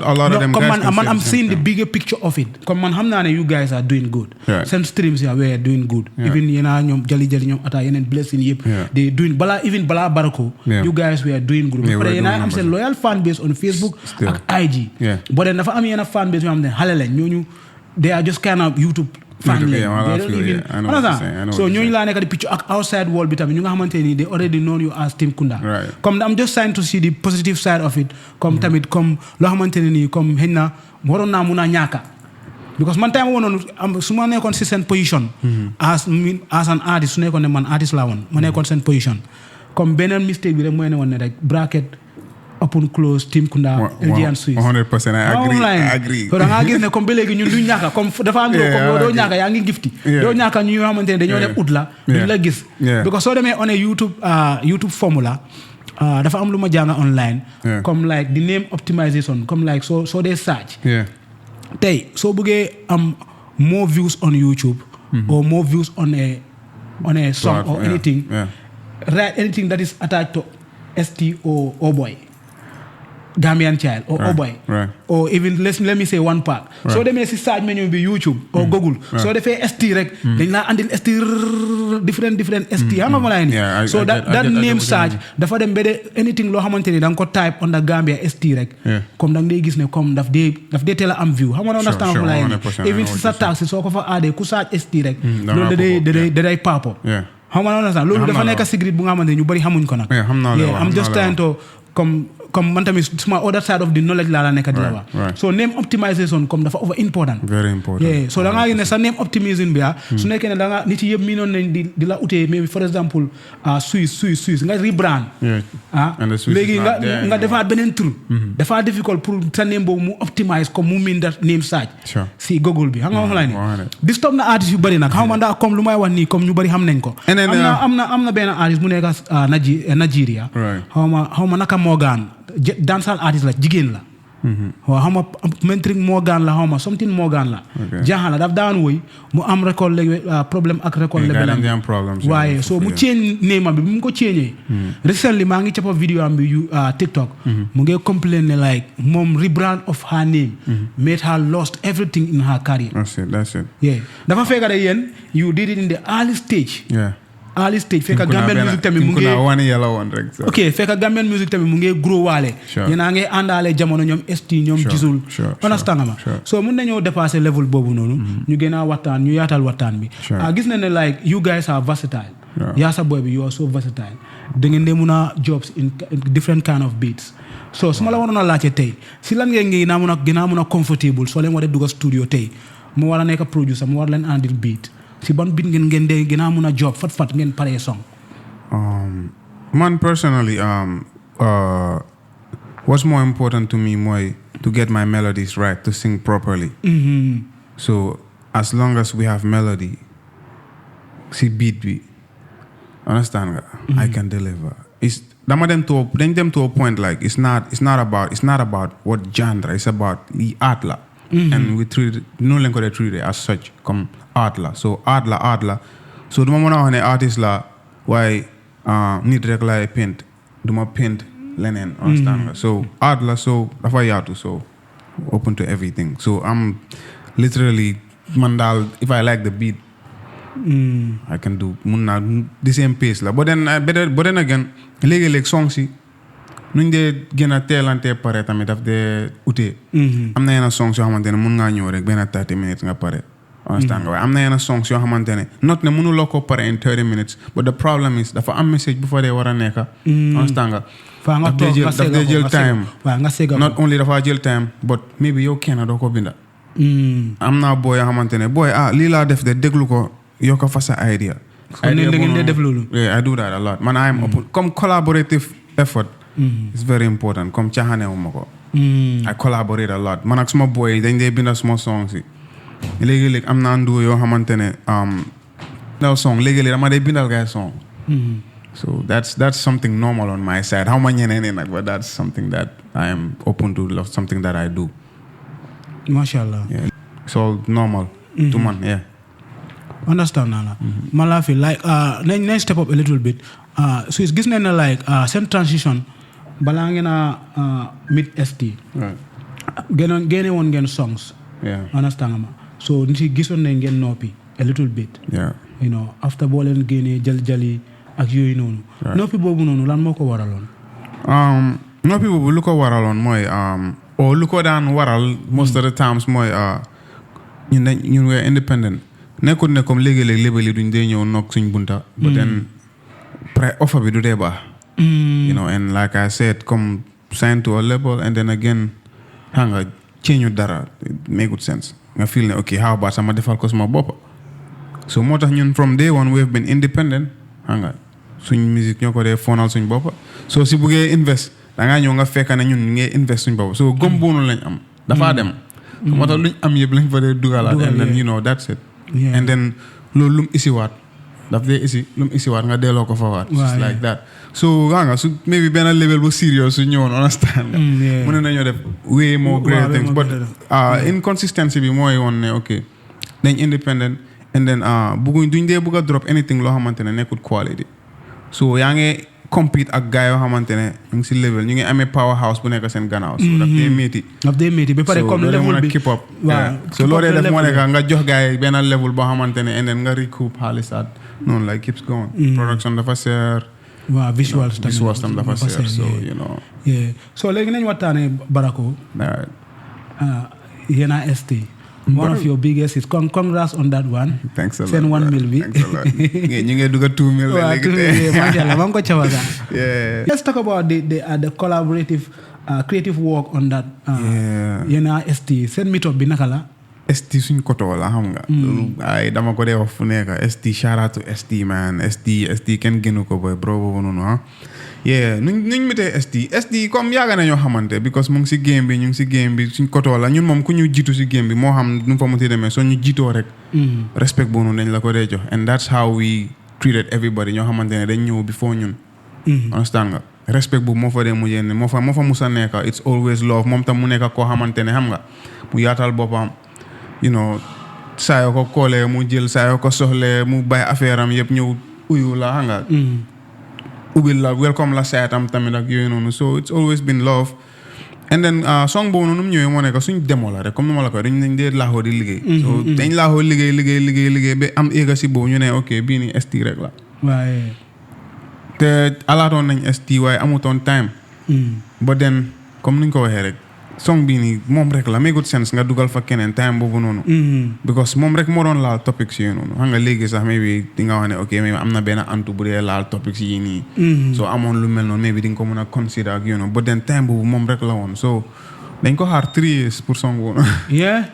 a lot of them guys man I'm seeing the bigger picture of it comme man xam naa ne you guys are doing good seen streams ya we are doing good even yéena ñoom jali ñoom ata yeneen blessing yëpp they doing balaa Barako you guys we are doing good ba pare yéena am seen loyal fan base on Facebook ak IG boo dee dafa am yenn fan base yoo xam ne xale lañ ñooñu they are just kind of YouTube fan they don't even understand so ñooñu laa nekk di picture ak outside world bi tamit ñu nga xamante ni they already know you as Team Kunda comme I'm just trying to see the positive side of it comme tamit comme loo xamante ne nii comme xëy na waroon naa mun a ñàkka because man time wonoon su ma nekkoon si seen position as an artist su nekkoon ne man artist laa woon ma nekkoon seen position comme beneen mistake bi rek mooy ne woon ne rek bracket open close Team Kunda LG and SWIZZ 100% I agree so da ngaa gis ne comme ba léegi ñun du ñàkka comme dafa am comme doo ñàkka yaa ngi gifti doo ñàkka ñu yoo xamante ne dañoo dem ut la duñ la gis because soo demee on a YouTube formula dafa am lu ma jàng online comme like the name optimization comme like soo dee search tey soo bëggee am more views on YouTube or more views on a song or anything write anything that is attached to ST or boy Gambian child or boy or even let me say one part so demee si search menu bi YouTube or Google soo defee ST rek dañ laa andil ST different ST xam nga ma lay ni so that name search dafa dem ba de anything loo xamante ni da nga ko type on the Gambia ST rek comme da nga day gis ne comme daf dee teel a am view xam nga understand ma lay ni even si sa taxi soo ko fa aadee ku search ST rek loolu da day papo xam nga understand loolu dafa nekk secret bu nga xamante ni ñu bari xamuñ ko nag I'm just trying to comme man tamit suma other side of the knowledge laa la nekk di la wax so name optimization comme dafa over important very important so da ngaa gis ne sa name optimization bi su nekkee ne da nga nit yëpp miinoon nañ di la utee maybe for example SWIZZ nga rebrand léegi nga defaat beneen tur dafa difficult pour sa name boobu mu optimize comme mu mean that name search si Google bi xam nga wax la ni disturb na artiste yu bëri nag xam nga ndax comme lu may wax nii comme ñu bëri xam nañ ko am na benn artiste mu nekk Nigeria xaw ma naka Morgan dancehall artiste la jigéen la waaw xam nga mentoring Morgan la xaw ma something Morgan la jaaxal la daf daan woy mu am record léegi problème ak record lebelam waaye so mu change name bi mu ko change recently maa ngi cappa vidéo am bi TikTok mu ngi complain ne like moom rebrand of her name made her lost everything in her career. That's it. Yeah dafa fekk de yéen you did it in the early stage fekk Gambian music tamit mu ngi ok fekk Gambian music tamit mu ngi grow waale yéen a ngi àndaale jamono ñoom ST ñoom gisul understand nga ma so mun nañoo dépasser level boobu noonu ñu gën a waxtaan ñu yaatal waxtaan bi gis na ne like you guys are versatile yaa sa boy bi you are so versatile da ngeen dee mun a jobs in different kind of beats so su ma la waroon a laajte tey si lan ngeen ngi naa mun a gën a mun a comfortable soo leen war a dugg studio tey mu war a nekk producer mu war leen andil beat si ban bit ngeen dee gën a mun a job fat ngeen paree song. Man personally what's more important to me mooy to get my melodies right, to sing properly. So as long as we have melody si beat bi understand nga I can deliver. Dañ dem to a point like it's not about what genre, it's about the art la. And we treat noonu lañ ko dee treat as such comme art la so art la so duma mën a wax ne artiste la waaye nit rek laay paint duma paint leneen understand nga so art la so dafa yaatu so open to everything so I'm literally man daal if I like the beat I can do mun naa the same pace la but then again léegi-léeg song si nuñ dee gën a teelante pare tamit daf dee utee am na yenn songs yoo xamante ne mun ngaa ñëw rek benn 30 minutes nga pare understand nga waaye am na yenn songs yoo xamante ne not ne mënuloo ko pare in 30 minutes but the problem is dafa am message bu fa dee war a nekk understand nga daf dee jël time not only dafa jël time but maybe yow kenn doo ko binda am naa booy yoo xamante ne booy lii laa def de déglu ko yoo ko fa sa idea da ngeen dee def loolu I do that a lot man I am open comme collaborative effort it's very important comme caaxaanewuma ko I collaborate a lot man ak suma boy dañ dee binda suma songs yi léegi-léegi am naa nduo yoo xamante ne daw song léegi-léegi dama dee bindal gay song so that's something normal on my side how ma ñeneen ni nag but that's something that I am open to something that I do mashallah it's all normal to man understand naa la ma laa fi like nañ step up a little bit so gis nañ ne like seen transition balaa ngeen a meet ST génne woon ngeen songs understand nga ma so nit yi gisoon nañ ngeen noppi a little bit you know after boo leen génnee jali ak yooyu noonu noppi boobu noonu lan moo ko waraloon noppi boobu lu ko waraloon mooy or lu ko daan waral most of the times mooy ñun we independent nekkul ne comme léegi-léegi label yi duñ dee ñëw nokk suñ bunta but then offer bi du dee baax you know and like I said come sign to a label and then again nga change dara it make good sense nga feel ne okay how about sama defal ko sama bopp so moo tax ñun from day one we have been independent nga suñ musique ñoo ko dee fonal suñ bopp so si buggee invest dangaa ñëw nga fekk ne ñun ngay invest suñ bopp so gom boonu lañ am dafaa dem moo tax luñ am yëpp lañ fa dee dugalaat and then you know that's it and then loolu lum isiwaat daf dee lum isiwaat nga delloo ko fa waat just like that so nga su maybe benn level bu serious su ñëwoon understand nga mën nañoo def way more great things but inconsistency bi mooy woon ne ok dañ independent and then duñ dee bëgg a drop anything loo xamante ne nekkul quality so yaa ngi compete ak gars yoo xamante ne ñu ngi si level ñu ngi amee powerhouse bu nekk seen gannaaw so daf dee métti ba pare comme level bi keep up so loolu def moo nekk nga jox gars yi benn level boo xamante ne and then nga recoup xaalis at noonu like keeps going production dafa seer visuals tam dafa seer so you know so léegi nañ waxtaanee Barako yéen a ST one of your biggest hits congrats on that one thanks a lot seen 1 mil bi ñu ngi dugg 2 mil mashallah maa ngi ko cawaga let's talk about the collaborative creative work on that yéen a ST seen meet up bi naka la ST suñ koto la xam nga ay dama ko dee wax fu nekk ST shout out to ST man ST kenn gënu ko boy bro boobu noonu nuñ mitee ST comme yàgg nañoo xamante because mu ngi si game bi ñu ngi si game bi suñ koto la ñun moom ku ñu jiitu si game bi moo xam nu fa mu ti demee soo ñu jiitoo rek respect boobu noonu dañ la ko dee jox and that's how we treated everybody ñoo xamante ne dañ ñëw before ñun understand nga respect bu moo fa dee mujjee ne moo fa musa nekka it's always love moom tam mu nekka koo xamante ne xam nga mu yaatal boppam you know saa yoo ko koolee mu jël saa yoo ko soxlee mu bàyyi affaire am yëpp ñëw uyu la xam nga ubbil la welcome la saytam tamit ak yooyu noonu so it's always been love and then song boobu noonu mu ñëwee moo nekk suñ demo la rek comme ni ma la ko dañ dee laaxoo di liggéey so dañ laaxoo liggéey ba am éega si boobu ñu ne ok bii nii ST rek la waaye te alaatoon nañ ST waaye amutoon time but then comme niñ ko waxee rek song bii nii moom rek la make good sense nga dugal fa keneen time boobu noonu because moom rek moo doon laal topics yi noonu xam nga léegi sax maybe di nga wax ne ok maybe am na benn antu bu dee laal topics yi nii so amoon lu mel noonu maybe di nga ko mën a consider ak you know but then time boobu moom rek la woon so dañ ko xaar 3 years pour song boobu yeah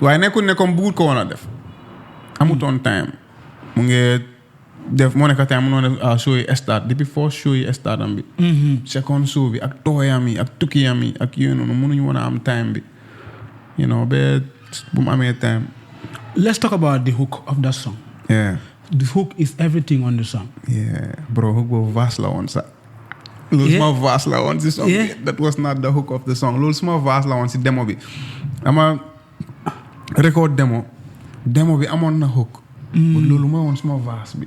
waaye nekkul ne comme bëggul ko woon a def amutoon time mu ngi def moo nekk time mu noonu show yi start depuis first show yi start am bi second show bi ak tooyam yi ak tukkiyam yi ak yooyu noonu mënuñu woon a am time bi you know ba bu mu amee time. Let's talk about the hook of that song. Yeah. The hook is everything on the song. Yeah bro hook boobu verse la woon sax loolu suma verse la woon si song bi that was not the hook of the song loolu suma verse la woon si demo bi ama record demo bi amoon na hook loolu mooy woon suma verse bi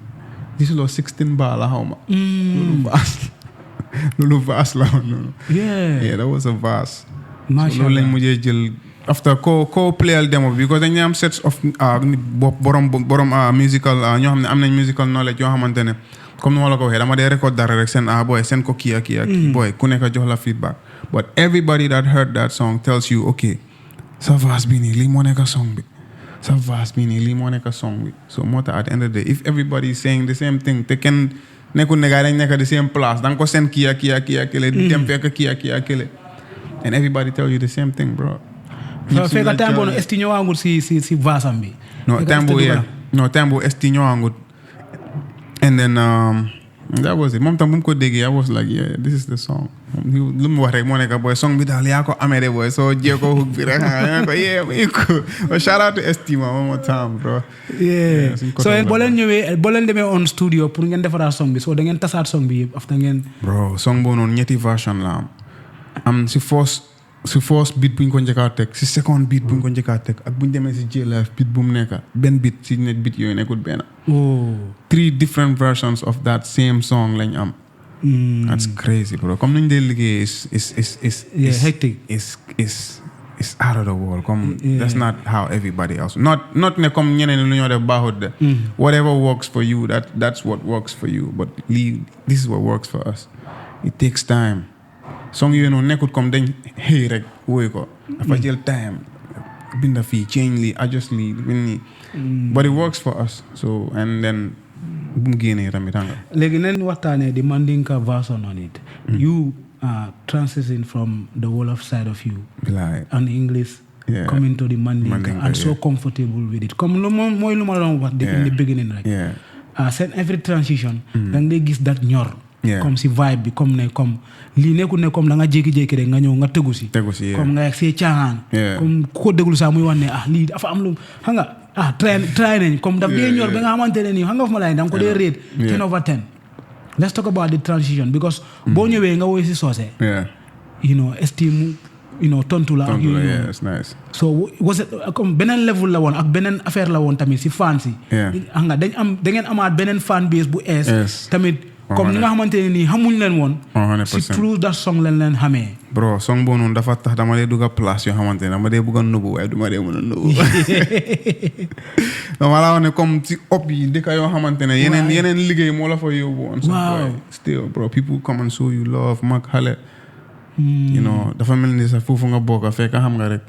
this is 16 bar la xaw ma loolu verse la woon noonu yeah that was a verse loolu lañ mujjee jël after ko playal demo bi because dañu am sets of borom musical ñoo xam ne am nañ musical knowledge yoo xamante ne comme ni ma la ko waxee dama dee record dara rek seen ko kii ak boy ku nekk jox la feedback but everybody that heard that song tells you okay sa verse bi nii lii moo nekk song bi sa verse bi nii lii moo nekk song bi so moo tax at the end of the day if everybody is saying the same thing te kenn nekkul ne dañ nekk the same place da nga ko seen kii ak kële dem fekk kii ak kële and everybody tell you the same thing bro. so fekk time boobu ST ñëwaangul si verse am bi. no time boobu ST ñëwaangul and then that was it moom tam bu mu ko déggee I was like yeah this is the song lu mu wax rek moo nekk boy song bi daal yaa ko amee de boy soo jee ko hook bi rek ko yeah muy ko shout out to ST ma one more time bro. yeah so boo leen demee on studio pour ngeen defaraat song bi so da ngeen tasaat song bi yëpp after ngeen. bro song boobu noonu ñetti version la am si first beat buñ ko njëkkaa teg si second beat buñ ko njëkkaa teg ak buñ demee si J-Live beat bu mu nekka benn beat si net beat yooyu nekkul benn 3 different versions of that same song lañ am that's crazy bro comme nañ dee liggéey is hectic is out of the world comme that's not how everybody else not ne comme ñeneen lu ñoo def baaxut de whatever works for you that's what works for you but this is what works for us it takes time song yooyu noonu nekkut comme dañ xëy rek wóoy ko dafa jël time binda fii change lii adjust lii nii but it works for us so and then bu mu génnee tamit nga léegi nañ waxtaanee di Mandinka version on it you transition from the wolof side of you and English coming to the Mandinka and so comfortable with it comme lu moom mooy lu ma doon wax in the beginning rek seen every transition da ngay gis that ñor comme si vibe bi comme ne comme lii nekkul ne comme da nga jékki-jékki rek nga ñëw nga tegu si comme nga yegg see caaxaan comme ko déglu sax muy wax ne lii dafa am lu xam nga try nañ comme daf dee ñor ba nga xamante ne nii xam nga fu ma lay da nga ko dee rate 10 over 10 let's talk about the transition because boo ñëwee nga woy si soose you know estime you know tontu la ak yooyu yeah it's nice so was it comme beneen level la woon ak beneen affaire la woon tamit si fan si xam nga da ngeen amaat beneen fan base bu ees tamit comme ni nga xamante ne nii xamuñ leen woon 100% si through that song leen xamee bro song boobu noonu dafa tax dama dee dugg place yoo xamante ne dama dee bëgg a nubu waaye du ma dee mën a nubu dama laa wax ne comme si op yi dëkk yoo xamante ne yeneen liggéey moo la fa yóbbu woon waaw still bro people come and show you love mag xale you know dafa mel ni sax foofu nga bokk fekk xam nga rek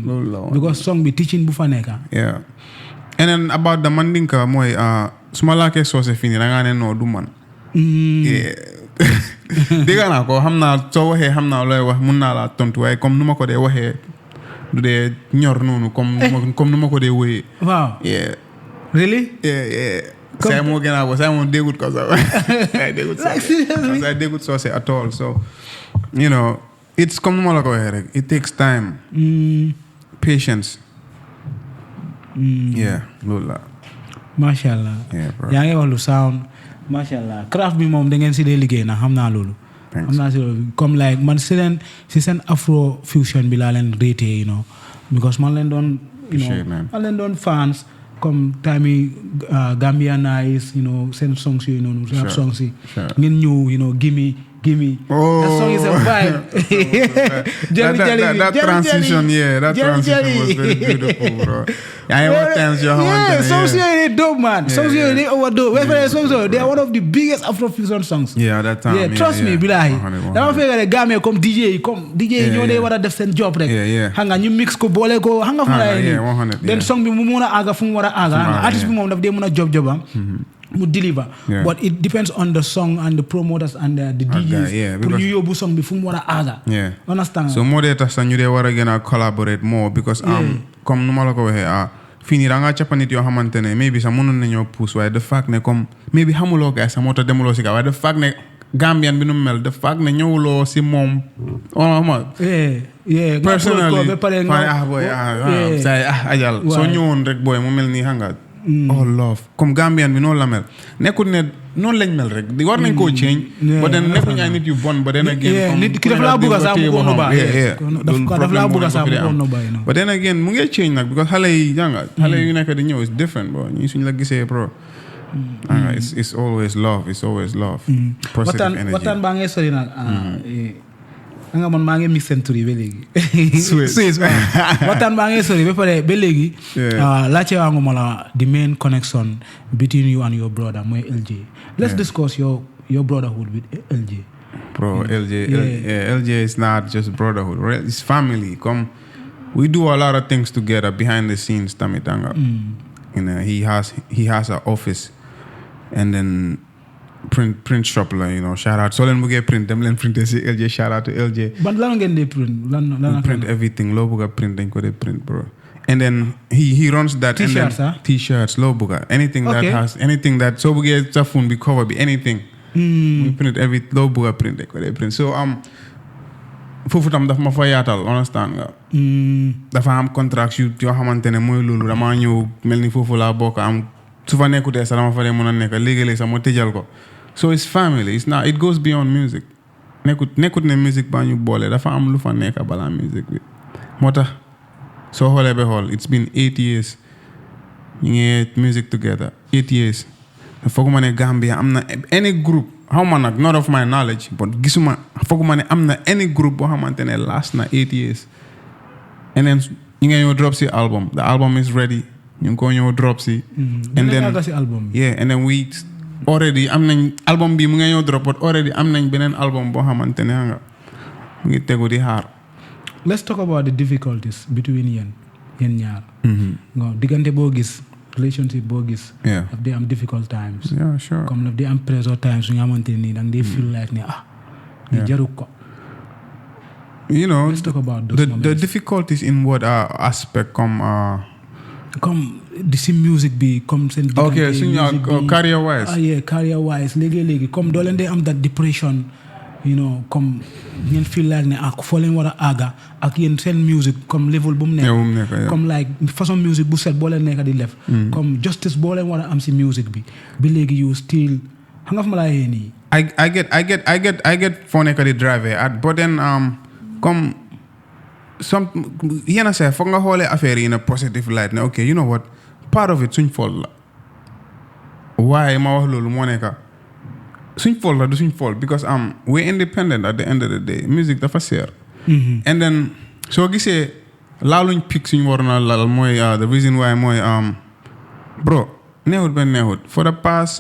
loolu la woon because song bi teaching bu fa nekka yeah and then about the Mandinka mooy su ma laakee soose fii nii da ngaa ne noo du man dégg naa ko xam naa soo waxee xam naa looy wax mun naa laa tontu waaye comme nu ma ko dee waxee du dee ñor noonu comme nu ma ko dee wéyee waaw really say moo gën a ko say moom déggut ko sax say déggut soose at all so you know it's comme nu ma la ko waxee rek it takes time patience yeah loolu la macha allah yaa ngi wax lu sound Mashallah craft bi moom da ngeen si dee liggéey na xam naa loolu. xam naa si loolu comme like man si seen afro fusion bi laa leen raté you know because man leen doon man leen doon fans comme time yi Gambia nice you know seen songs yooyu noonu rap songs yi ngeen ñëw you know gimme that song is a vibe. that transition was very beautiful, bro. Songs are dope, man. Songs are overdope. They are one of the biggest Afrofusion songs. Yeah, that time. Yeah, trust me, billahi. Dama fekk rek Gambia comme DJ ñoo dee war a def seen job rek. Xam nga ñu mix ko boole ko xam nga fu lay ni. Den song bi mu mun a àgga fu mu war a àgga. Artiste bi moom daf dee mun a jobam. mu deliver but it depends on the song and the promoters and the DJs pour ñu yóbbu song bi fu mu war a àgga. Understand? So moo dee tax sax ñu dee war a gën a collaborate more because comme nu ma la ko waxee fii nii da ngaa cappa nit yoo xamante ne maybe sax mënoon nañoo pousse waaye the fact ne comme maybe xamuloo gaay sax moo tax demuloo si gaa waaye the fact ne Gambian bi nu mel the fact ne ñëwuloo si moom personally ajal soo ñëwoon rek booy mu mel nii xam nga all love comme Gambian bi noonu la mel nekkul ne noonu lañ mel rek war nañ koo change ba den nekkuñ ay nit yu bon ba den again nit ki daf laa bëgg sax mu ko noba daf laa bëgg sax mu ko noba ba den again mu ngi change nag because xale yi jànga xale yu nekk di ñëw is different bro ñi suñ la gisee bro it's always love positive energy waxtaan baa ngay sori nag nga man maa ngi mix century ba léegi SWIZZ waxtaan baa ngay sori ba pare ba léegi laajte waa nga ma la the main connection between you and your brother mooy LJ let's discuss your brotherhood with LJ bro LJ is not just brotherhood it's family come we do a lot of things together behind the scenes tamitanga you know he has an office and then print shop la you know shout out so len bëggee print dem leen print ci LJ shout out to LJ ban lan ngeen di print lan print everything loo bëgg a print dañ ko dee print bro and then he runs that t-shirts, and then t-shirts loo bëgg a anything that soo bëggee sa phone bi cover bi anything we print loo bëgg a print dañ ko dee print so foofu tam daf ma fa yaatal understand nga dafa am contract yoo xamante ne mooy loolu dama ñëw mel ni foofu laa bokk am su fa nekkutee sax dama fa dee mën a nekk léegi-léegi sax ma tëjal ko so it's family it's not it goes beyond music nekkut ne music baa ñu boole dafa am lu fa nekk balaa music bi moo tax soo xoolee ba xool it's been 8 years ñu ngi music together 8 years fooguma ne Gambia am na any group xaw ma nag not of my knowledge but gisuma fooguma ne am na any group boo xamante ne last na 8 years and then ñu ngi ñëw drop si album the album is ready ñu ngi ko ñëw drop si and then we already am nañ album bi mu ngi ñëw drop but already am nañ beneen album boo xamante ne nga mu ngi tegu di xaar. Let's talk about the difficulties between yéen ñaar nga diggante boo gis relationship boo gis daf dee am difficult times comme daf dee am pressure times su nga xamante nii danga dee feel like ne ni jaru ko you know let's talk about those the difficulties in what aspect comme di si music bi comme seen okay suñu career wise career wise léegi comme doo leen dee am that depression you know comme ngeen feel like ne ak foo leen war a àgga ak yéen seen music comme level bu mu nekk comme like façon music bu set boo leen nekk di def comme justice boo leen war a am si music bi léegi you still xam nga fa ma laa yee nii I get foo nekk di drive but then comme some yéen a say foog nga xoolee affaire yi in a positive light ne okay you know what part of it suñ fault la waaye ma wax loolu moo nekk suñ fault la du suñ fault because we're independent at the end of the day music dafa seer and then soo gisee laaluñ pick suñ war na lal mooy the reason why mooy bro neexut benn neexut for the past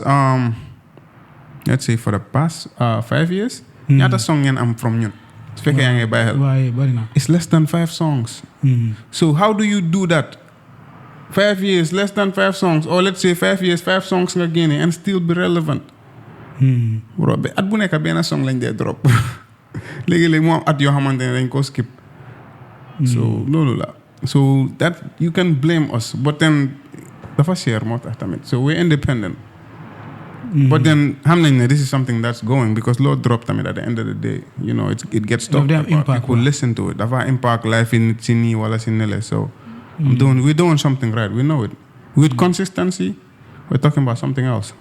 let's say for the past 5 years ñaata song ngeen am from ñun su fekkee yaa ngi bàyyi xel it's less than 5 songs so how do you do that 5 years less than 5 songs or let's say 5 years 5 songs nga génne and still be relevant bro at bu nekk benn song lañ dee drop léegi-léegi moo am at yoo xamante ne dañ ko skip so loolu la so that you can blame us but then dafa cher moo tax tamit so we're independent but then xam nañ ne this is something that's going because loo drop tamit at the end of the day you know it gets talked about people listen to it dafa impact life in nit si nii wala si nele so we're doing something right we know it with consistency we're talking about something else.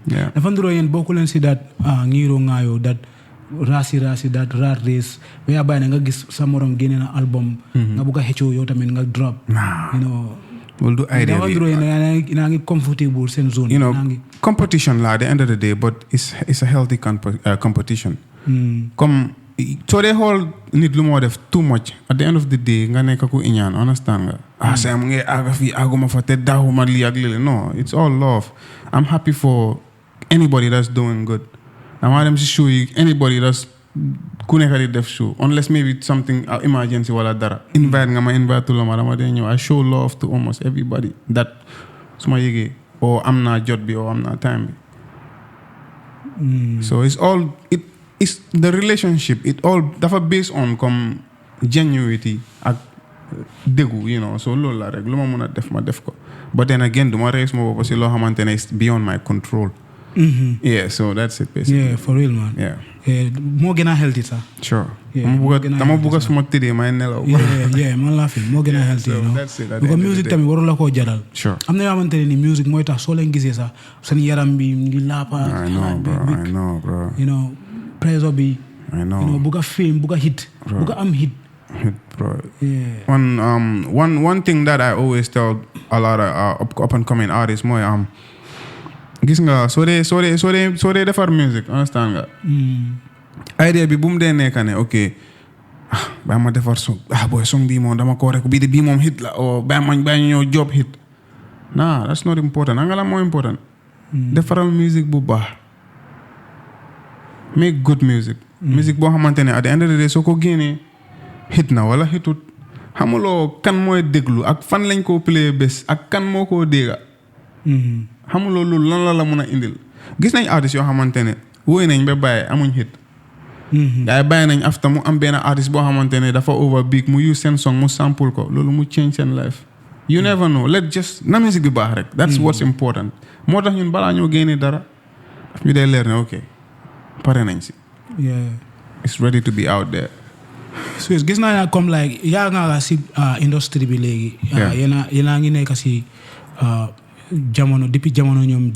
Yeah. Dafa nduro yen bokku len si that ngiro ngayo that rasi that rat race we bay na nga gis sa morom gene na album nga buga hecho yow tamit nga drop. You know, we'll do idea. Dafa nduro yen ina ngi comfortable sen zone. You know, competition la at the end of the day, but it's a healthy competition. Come so they hold nit lu mo def too much at the end of the day nga nek ko iñan, understand nga say am ngi aga fi aguma fa te dawuma li ak lele. No, it's all love. I'm happy for anybody that's doing good. I want them to show you anybody that's ku nek di def show, unless maybe it's something emergency wala dara invite nga ma invite to lama dama de ñew. I show love to almost everybody that suma yege or am na jot bi or am na time bi. So it's the relationship. It all dafa based on comme genuinity ak degu, you know. So loolu la rek lu ma mën a def ma def ko. But then again duma raise ma bopp si loo xamante ne is beyond my control. Yeah, so that's it basically. Yeah, for real, man. Yeah. Moo gën a healthy sax. Sure. Yeah, dama bugg a suma tëddee may nelaw. Yeah, man laa fi moo gën a healthy, you know. That's it. Because music tamit warul la koo jaral. Sure. Am na yoo xamante ne ni music mooy tax soo leen gisee sax seen yaram bi ngi laapa. I know, bro. You know, pressure bi. I know. You know, bugg a fame, bugg a hit, bugg a am hit. Bro. Yeah. One thing that I always tell a lot of up and coming artists mooy gis nga soo dee defar music, understand nga. Idea bi bu mu dee nekk ne ok ba ma defar song boy song bii moom dama ko rek bii moom hit la o ba ñu ñëw job hit. Nah, that's not important. Anga la more important. Defaral music bu baax. Make good music. Music boo xamante ne at the end of the day soo ko génnee hit na wala hitut xamuloo kan mooy déglu ak fan lañ koo play bés ak kan moo koo dégga. xamuloo loolu lan la mën a indil. Gis nañ artistes yoo xamante ne wóoy nañ ba bàyyi amuñ hit. Yaay bàyyi nañ after mu am benn artiste boo xamante ne dafa over big mu use seen song mu sample ko loolu mu change seen life. You never know. Na musique bi baax rek. That's what's important. Moo tax ñun balaa ñoo génnee dara daf ñu dee leer ne ok pare nañ si. Yeah. It's ready to be out there. So gis naa comme like yaa nga si industry bi léegi. yéena ngi nekk si jamono depuis jamono ñoom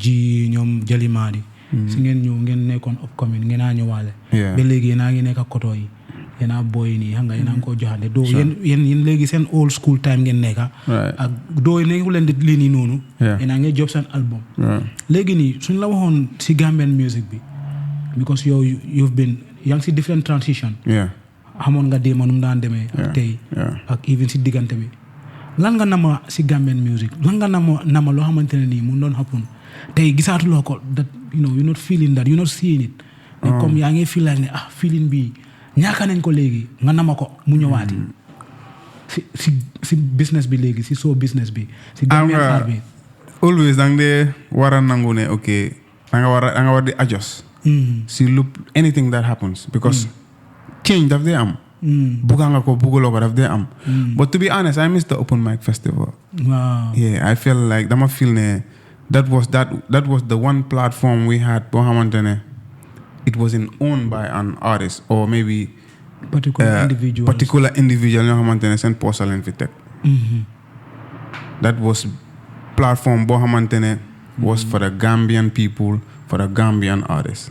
Jalimaadi. si ngeen nekkoon upcoming ngeen a ñëwaale. ba léegi yéena ngi nekk koto yi yéena boy nii xam nga yéena ngi ko joxante doo yéen léegi seen old school time ngeen nekk ak doo nekku leen di lii nii noonu. yéena ngi job seen album. léegi nii suñ la waxoon si Gambian music bi because yow you've been yaa ngi si different transition. xamoon nga déema nu mu daan demee. ak tey ak even si diggante bi. lan nga nama si Gambian music lan nga nama loo xamante ne nii mu doon happen tey gisaatuloo ko that you know you're not feeling that you're not seeing it. comme yaa ngi feel like ne feeling bi ñaaka nañ ko léegi nga nama ko mu ñëwaati. si business bi léegi si show business bi. si Gambian art bi. Always dang de war a nangu ne ok danga war di adjust. si anything that happens because change daf dee am. Buga nga ko buguloo ko daf dee am. But to be honest, I miss the open mic festival. Wow. Yeah, I feel like dama feel ne that was the one platform we had boo xamante ne it wasn't owned by an artist or maybe particular individual ñoo xamante ne seen posa leen fi teg. That was platform boo xamante ne was for the Gambian people, for the Gambian artists.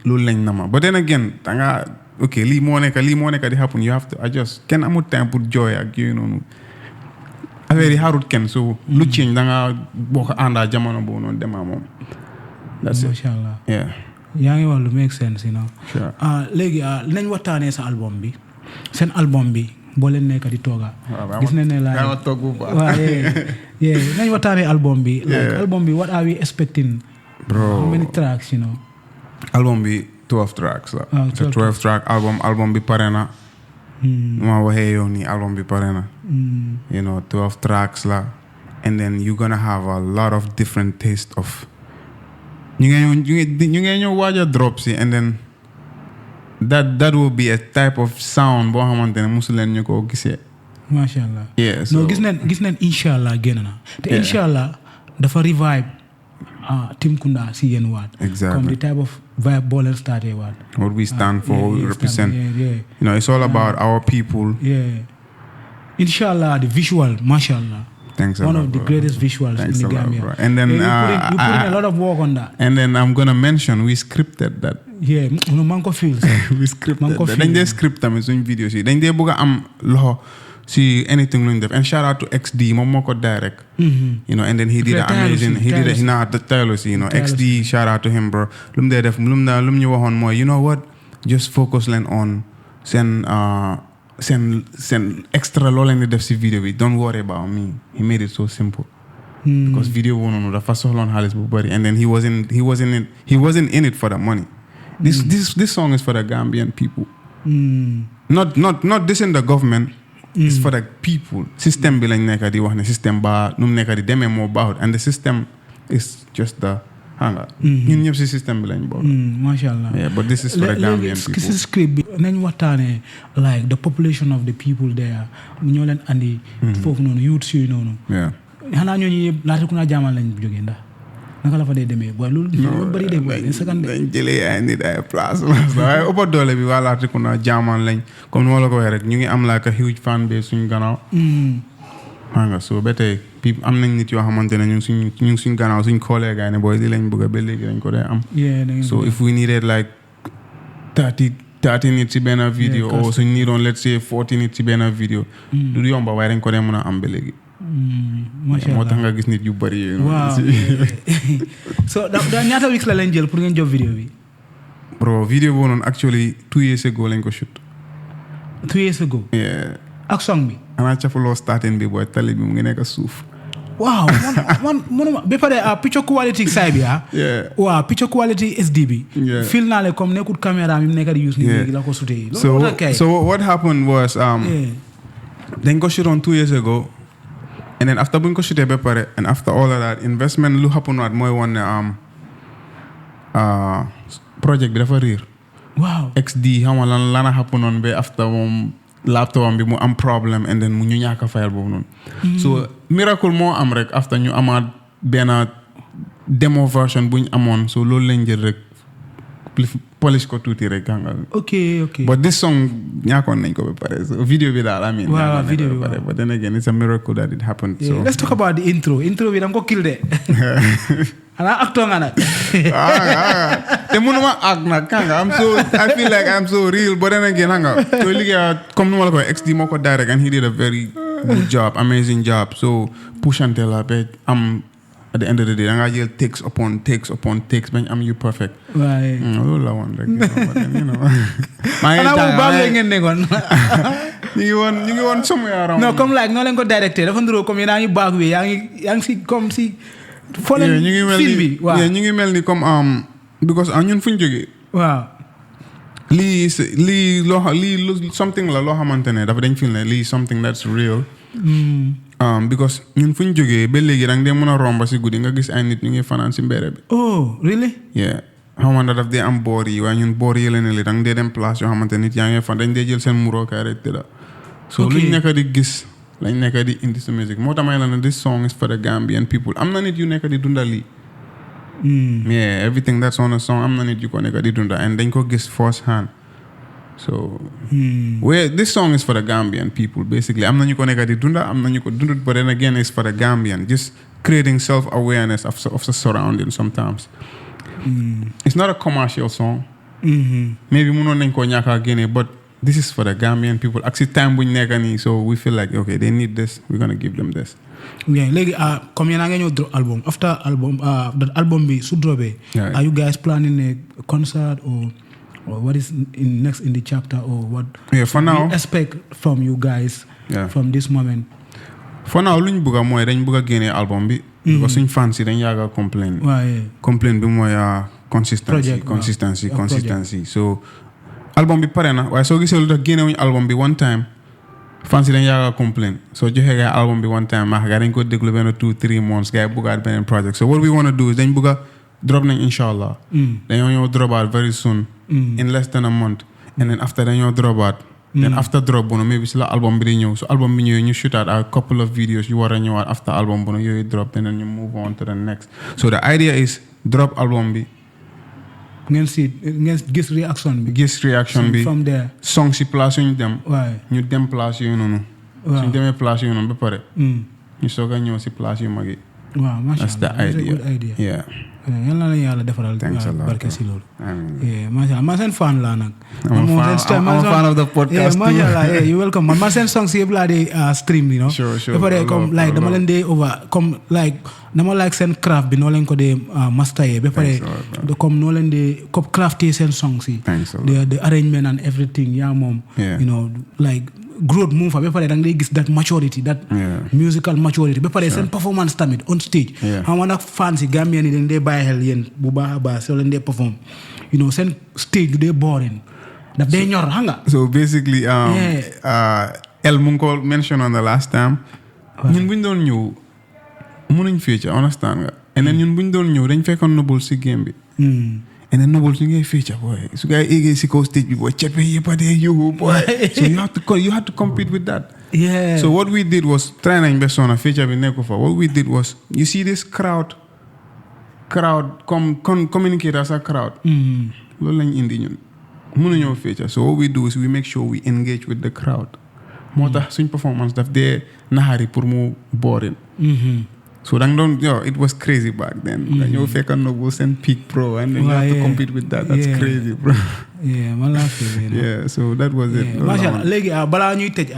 Loolu lañ nama. But then again danga ok lii moo nekk di happen you have to adjust. Kenn amul time pour joy ak yooyu noonu. Affaire yi xaarut kenn so lu change danga boo ko àndaa jamono boobu noonu demaa moom. That's it. Masha Allah. Yeah. yaa ngi wax lu make sense you know. Sure. Léegi nañ waxtaanee sa album bi seen album bi boo leen nekk di tooga. gis nañ ne la nañ waxtaanee album bi. like album bi what are we expecting. Bro. How many tracks you know. album bi 12 tracks la. 12 track album bi pare na. ma waxee yow nii album bi pare na. you know 12 tracks la and then you're gonna have a lot of different taste of ñu ngi ñëw waaj a drop si and then that will be a type of sound boo xamante ne mosu leen ñu ko gisee. Masha Allah. Yeah, so no gis neen incha allah génn na te incha allah dafa revive Team Kunda si yéen waat. Exactly. Comme the type of vibe boo leen starté waat. What we stand for, what we represent. Yeah. You know, it's all about our people. Yeah. Inshallah, the visual, mashallah. Thanks a one lot, of the bro. greatest visuals Thanks in the a lot, Gambia. bro. And then you put in a lot of work on that. And then I'm gonna mention we scripted that. Yeah, manko feels. We scripted that. Dañ dee script tamit suñ videos yi dañ dee bëgg a am loxo si anything luñ def. And shout out to XD moom moo ko direct. You know, and then he did an amazing. He did the tireless. You know, XD. Shout out to him, bro. Lum dee def lum ñu waxoon mooy you know what, just focus leen on seen extra loo leen di def si video bi. Don't worry about me. He made it so simple. Because video boobu noonu dafa soxloon xaalis bu bari, and then he wasn't in it for the money. This song is for the Gambian people. Not this in the government. It's for the people. System bi lañ nekk di wax ne system ba nu mu nekk di demee moo baaxut, and the system is just the hanga. ñun ñëpp si system bi lañ bokk. Mashallah. Yeah, but this is for the Gambian people. This script bi nañ waxtaanee like the population of the people there ñoo leen andi foofu noonu youths yooyu noonu. Yeah. xanaa ñooñu yëpp laata ku naa jaamal lañ jógee ndax naka la fa dee demee booy loolu bëri de booy dañ jëlee ay nit ay place waaye ëpp doole bi waa laata ku naa jaamal lañ comme ni ma la ko waxee rek ñu ngi am like a huge fan base suñ gannaaw. xam nga so ba tey am nañ nit yoo xamante ne ñu ngi suñ gannaaw suñ collègue ne booy li lañ bëgg a ba léegi dañ ko dee am. So if we needed like 30 nit ci benn video or suñ nii doon let's say 40 nit ci benn video du yomba waaye dañ ko dee mën a am ba léegi. moo tax nga gis nit yu bari yi. waaw so da ñaata weeks la leen jël pour ngeen job vidéo bi. bro vidéo boobu noonu actually 2 years ago lañ ko shoot. 2 years ago. yeah. ak song bi. xanaa cafuloo starting bi booy tali bi mu ngi nekk suuf. waaw man ba pare picture quality side bi waaw picture quality SD bi. fil naa le comme nekkul caméra mi mu nekk di use ni léegi la ko sutee. so what happened was dañ ko shoot on 2 years ago. And then after buñ ko shooté ba pare and after all of that investment lu happen waat mooy woon ne project bi dafa riir. waaw XD xam nga lan a happen on ba after moom laptop am bi mu am problème and then mu ñu ñàkk a fayal boobu noonu. So miracle moo am rek after ñu amaat benn demo version buñ amoon so loolu lañ jël rek polish ko tuuti rek nga. Okay. But this song ñaakoon nañ ko ba pare so video bi daal I mean. waaw video bi waaw. But then again it's a miracle that it happened. Yeah, so let's talk about the intro bi da nga ko kill de. Ana actor nga nag. te mënuma act nag kanga I feel like I'm so real but then again hanga so liggéey comme nu ma la ko XD moo ko direct and he did a very good job, amazing job. So pushante la ba am at the end of the day da nga jël takes upon takes bañ am you perfect. waaye loolu la woon rek you know. maa ngi tàng baax ngeen nekkoon. ñu ngi woon somewhere around. non comme like noo leen ko directé dafa nduroo comme yaa ngi baag wi yaa ngi si comme si. foo leen film bi waaw ñu ngi mel ni comme because ñun fu ñu jógee. waaw. lii something la loo xamante ne dafa dañ feel ne lii something that's real. Because ñun fu ñu jógee ba léegi da nga dee mën a romba si guddi nga gis ay nit ñu ngi fanaan si mbére bi. Oh really? Yeah. xamante daf dee am boor yi waaye ñun boor yi leneen li da nga dee dem place yoo xamante nit yaa ngi fan dañ dee jël seen murookaay rek tëdda. So luñ nekk di gis lañ nekk di indi si musique moo tax may la ne this song is for the Gambian people am na nit yu nekk di dunda lii. Yeah, everything that's on a song am na nit yu ko nekk di dunda and dañ ko gis first hand. So this song is for the Gambian people basically. am na ñu ko nekk di dunda am na ñu ko dundut but then again it's for the Gambian, just creating self-awareness of the surroundings sometimes. It's not a commercial song. Maybe mënoon nañ koo ñàkk a génne but this is for the Gambian people ak si time buñ nekk nii so we feel like okay they need this, we're gonna give them this. Yeah, léegi comme yéen a ngi ñëw drop album after album bi su dropee are you guys planning a concert or what is next in the chapter or what for now you expect from you guys from this moment? For now luñ bëgg mooy dañ bëgg a génne album bi because suñ fans yi dañ yàgg a complain bi mooy consistency so album bi pare na waaye soo gisee lu tax génne wuñ album bi one time fans yi dañ yàgg a complain soo joxee gaa album bi one time gaa dañ ko déglu benn 2-3 months gaa yi bëggaat beneen project so what we want to do is dañ bëgg a drop nañ inshallah dañoo ñëw drop out very soon in less than a month and then after dañoo drop out then after drop bono maybe si la album bi di ñëw so album bi ñëwee ñu shoot out a couple of videos yu war a ñëwaat after album bono yooyu drop and then ñu move on to the next so the idea is drop album bi ngeen gis reaction bi from there song si place yu ñu dem ñu dem place yooyu noonu suñ demee place yooyu noonu ba pare ñu soog a ñëw si place yu mag yi. Waaw macha Allah. That's the idea. Yeah. Yal na la yàlla defaral barke si loolu. Macha Allah man seen fan laa nag. I'm a fan of the podcast too. Macha Allah you welcome man seen songs yëpp laa di stream Sure. ba pare comme like dama leen dee over comme like dama like seen craft bi noo leen ko dee master yee ba pare comme noo leen dee comme crafté seen songs yi. The arrangement and everything yaa moom. You know like growth move fa ba pare da nga gis that maturity that musical maturity ba pare seen performance tamit on stage. xam nga nag fans yi Gambien yi dañ dee bàyyi xel yéen bu baax a baax soo leen dee perform you know seen stage du dee boring daf dee ñor xam nga. So basically El mu ngi ko mention on the last time. ñun buñ doon ñëw mënuñ feature understand nga. and then ñun buñ doon ñëw dañ fekkoon Noble si game bi. And then Noble su ngay feature boy su ngay eggee si kaw stage bi boy cepe yëpp a dee yuhu boy. So you have to compete with that. Yeah. So what we did was try nañ ba sona feature bi nekku fa what we did was you see this crowd communicate as a crowd. Loolu lañ indi ñun mënuñoo feature so what we do is we make sure we engage with the crowd. moo tax suñ performance daf dee naxari pour mu boring. So it was crazy back then. You fake on Noble and Peak Pro and then you have to compete with that. That's crazy, bro. Yeah, man laa fi. Yeah, so that was it. Masha Allah léegi balaa ñuy tëj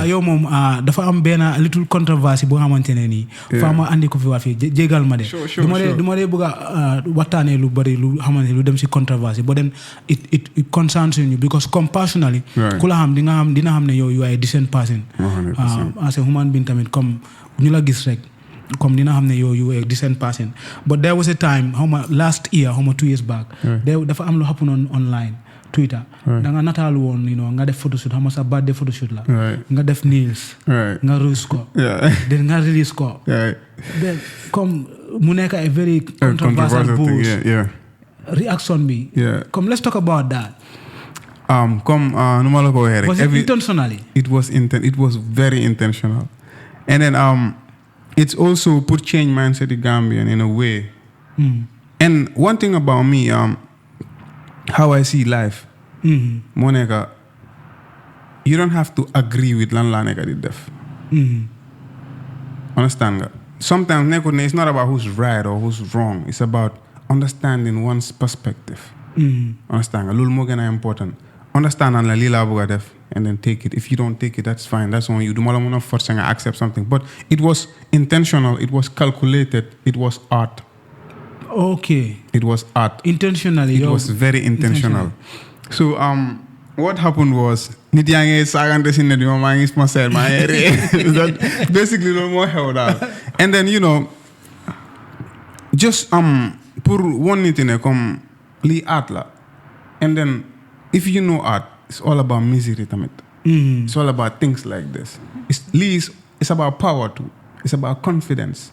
yow moom dafa am benn little controversy boo xamante ne nii. faa ma andi ko fi waat fii jégal ma de. du ma dee bëgg a waxtaanee lu bari lu xamante lu dem si controversy but then it concerns you because compassionally. ku la xam dina xam ne yow you are a decent person. 100%. As a human being tamit comme ñu la gis rek. Comme dina xam ne you were a decent person but there was a time last year 2 years back dafa am lu happen on online Twitter da nga nataalu woon nga def photoshoot sa birthday photoshoot la nga def nails nga rose ko then nga release ko then comme mu nekk a very controversial post reaction bi comme let's talk about that comme nu ma la ko waxee rek was it intentionally it was very intentional and then it's also put change mindset in Gambian in a way. And one thing about me, how I see life, Moneka, you don't have to agree with lan la neka di def. Understand nga? Sometimes it's not about who's right or who's wrong. It's about understanding one's perspective. Understand nga? Lul mo gana important. Understand an la lila buga def. And then take it. If you don't take it, that's fine. That's on you. Do not force and accept something. But it was intentional. It was calculated. It was art. Okay. It was art. Intentionally. It was very intentional. So what happened was basically no more held out. And then just pour one nitine come li art la. And then if you know art, it's all about misery, tamit. It's all about things like this. It's about power too. It's about confidence.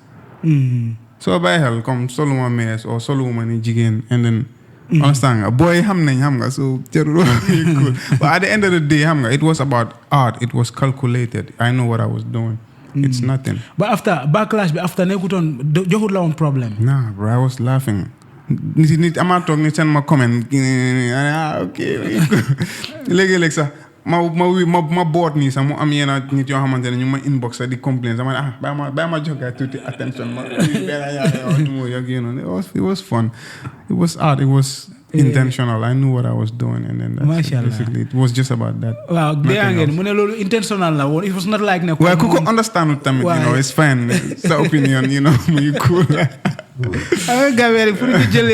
So by hell come Solomon Mayes or Solomon Jigen and then understand a boy hamga so cool. But at the end of the day, it was about art. It was calculated. I know what I was doing. It's nothing. But after backlash, after Nekuton, you had a problem. Nah, bro, I was laughing. I'm not talking, send my comment. Okay. Like, my board ni sa mo amena nit yo xamantene ñu ma inbox di complain sama ba ma jox tuuti attention ma it was fun. It was art. It was intentional. I knew what I was doing and then that's basically it was just about that. Wow, again, mu ne lolu intentional la won. It was not like na well, kuko understand with them, it's fine. It's the opinion, you cool. Gambia for you jël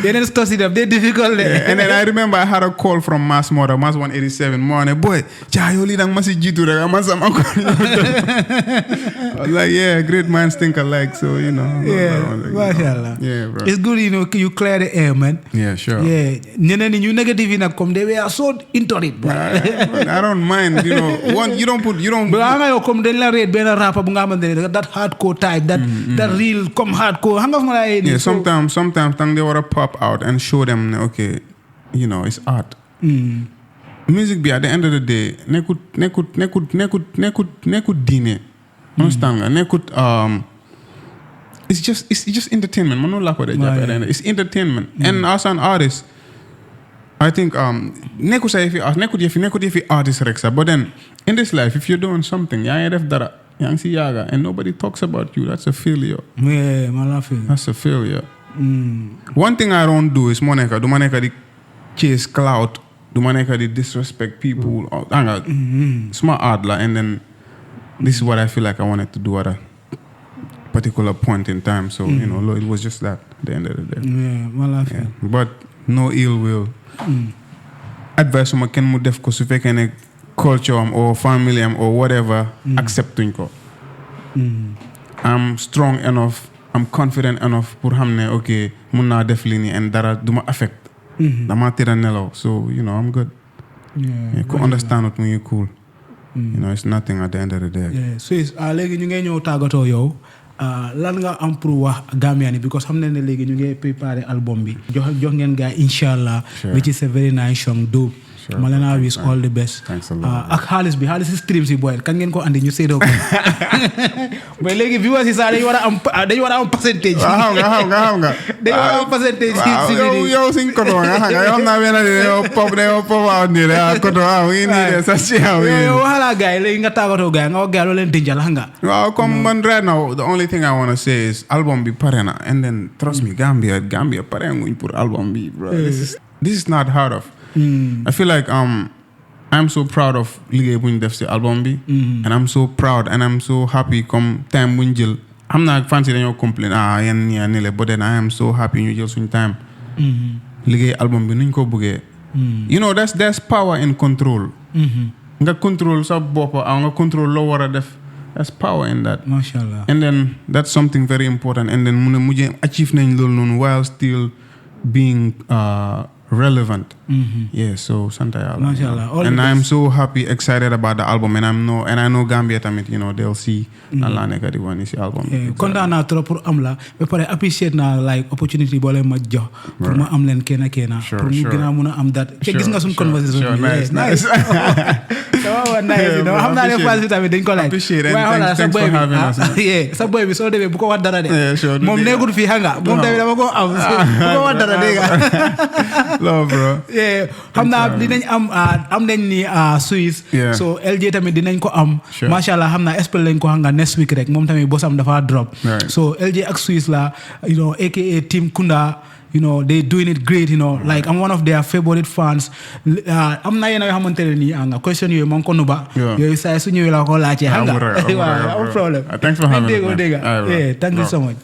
yeneen stores yi def they difficult. And then I remember I had a call from Mass 187 morning. Boy, yo li dang ma si jitu rek ma sama ko. I was like, yeah, great minds think alike, so mashallah. Yeah, bro. It's good you clear the air, man. Yeah, sure. Yeah, ñeneen ñi ñu negative na comme they were so into it. I don't mind, you don't but nga yo comme dañ la rate ben rapper bu nga xamantene that hardcore type that real come hardcore. Yeah, sometimes they want to pop out and show them, okay, it's art. Music be at the end of the day, nekut dine. Understand? It's just entertainment. Man, no lack of that. It's entertainment. And as an artist, I think nekut artist reksa. But then in this life, if you're doing something, yang si yaga, and nobody talks about you. That's a failure. Yeah, man, I feel. That's a failure. One thing I don't do is do maneka di chase clout, do maneka di disrespect people. It's my art, and then this is what I feel like I wanted to do at a particular point in time. So it was just that at the end of the day. Yeah, man, I feel. But no ill will. Advice from a ken mu def ko su fekkene culture or family or whatever accepting ko. I'm strong enough, I'm confident enough pour hamne okay mun na def lini and dara duma affect. Dama tira nelaw. So I'm good. You could understand it when you're cool. It's nothing at the end of the day. Yeah, SWIZZ léegi ñu ngi ñëw tàggatoo yow lan nga am pour wax Gambia ni because xam ne léegi ñu ngi préparé album bi jox ngeen gars inshallah which is a very nice song dope. Ma leen a wish all the best. Thanks a lot. Ak xaalis si stream si boy kan ngeen ko andi ñu séedoo ko mais léegi viewers yi sax dañu war a am percentage. Xam nga. Dañu war a am percentage si yow suñ koto nga xam nga yow naa benn de yow pop out nii de koto ngi nii de sa ci yow waxala gars yi léegi nga tàggatoo gars yi nga wax gars loo leen dencal xam nga. Waaw comme man right now the only thing I want to say is album bi pare na and then trust me Gambia pare nguñ pour album bi bro. This is not hard of. I feel like I'm so proud of liggéey buñ def si album bi and I'm so proud and I'm so happy comme time buñ jël xam naa fans yi dañoo complain yenn ñi ni le but then I am so happy ñu jël suñ time liggéey album bi nuñ ko bëggee there's power in control nga control sa bopp nga control loo war a def there's power in that. Mashallah. And then that's something very important and then mu ne mujjee achieve nañ loolu noonu while still being relevant. Yeah, so Santa Yalla. Mashallah. And I'm so happy, excited about the album, and I know Gambia tamit, they'll see la neka di one is album. Kontaan naa trop pour am la ba pare appreciate naa like opportunity boo leen ma jox pour ma am leen kenn pour ñu gën a mun a am that te gis nga suñ conversation nice xam naa ne phase bi tamit dañ ko laaj appreciate and thanks for having us. Sa boy bi soo demee bu ko wax dara de moom nekkul fii xam nga moom tamit dama ko am bu ko wax dara dégg nga love bro. xam naa dinañ am nañ ni SWIZZ so LJ tamit dinañ ko am mashallah xam naa espel lañ ko xam nga next week rek moom tamit bosam dafa drop so LJ ak SWIZZ la aka team Kunda they doing it great like I'm one of their favorite fans am na yéen a xamante ne nii nga question yooyu maa ngi ko nuba yooyu saa su ñëwee la ko laajte xam nga waaw am problème thanks for having me. Thank you so much.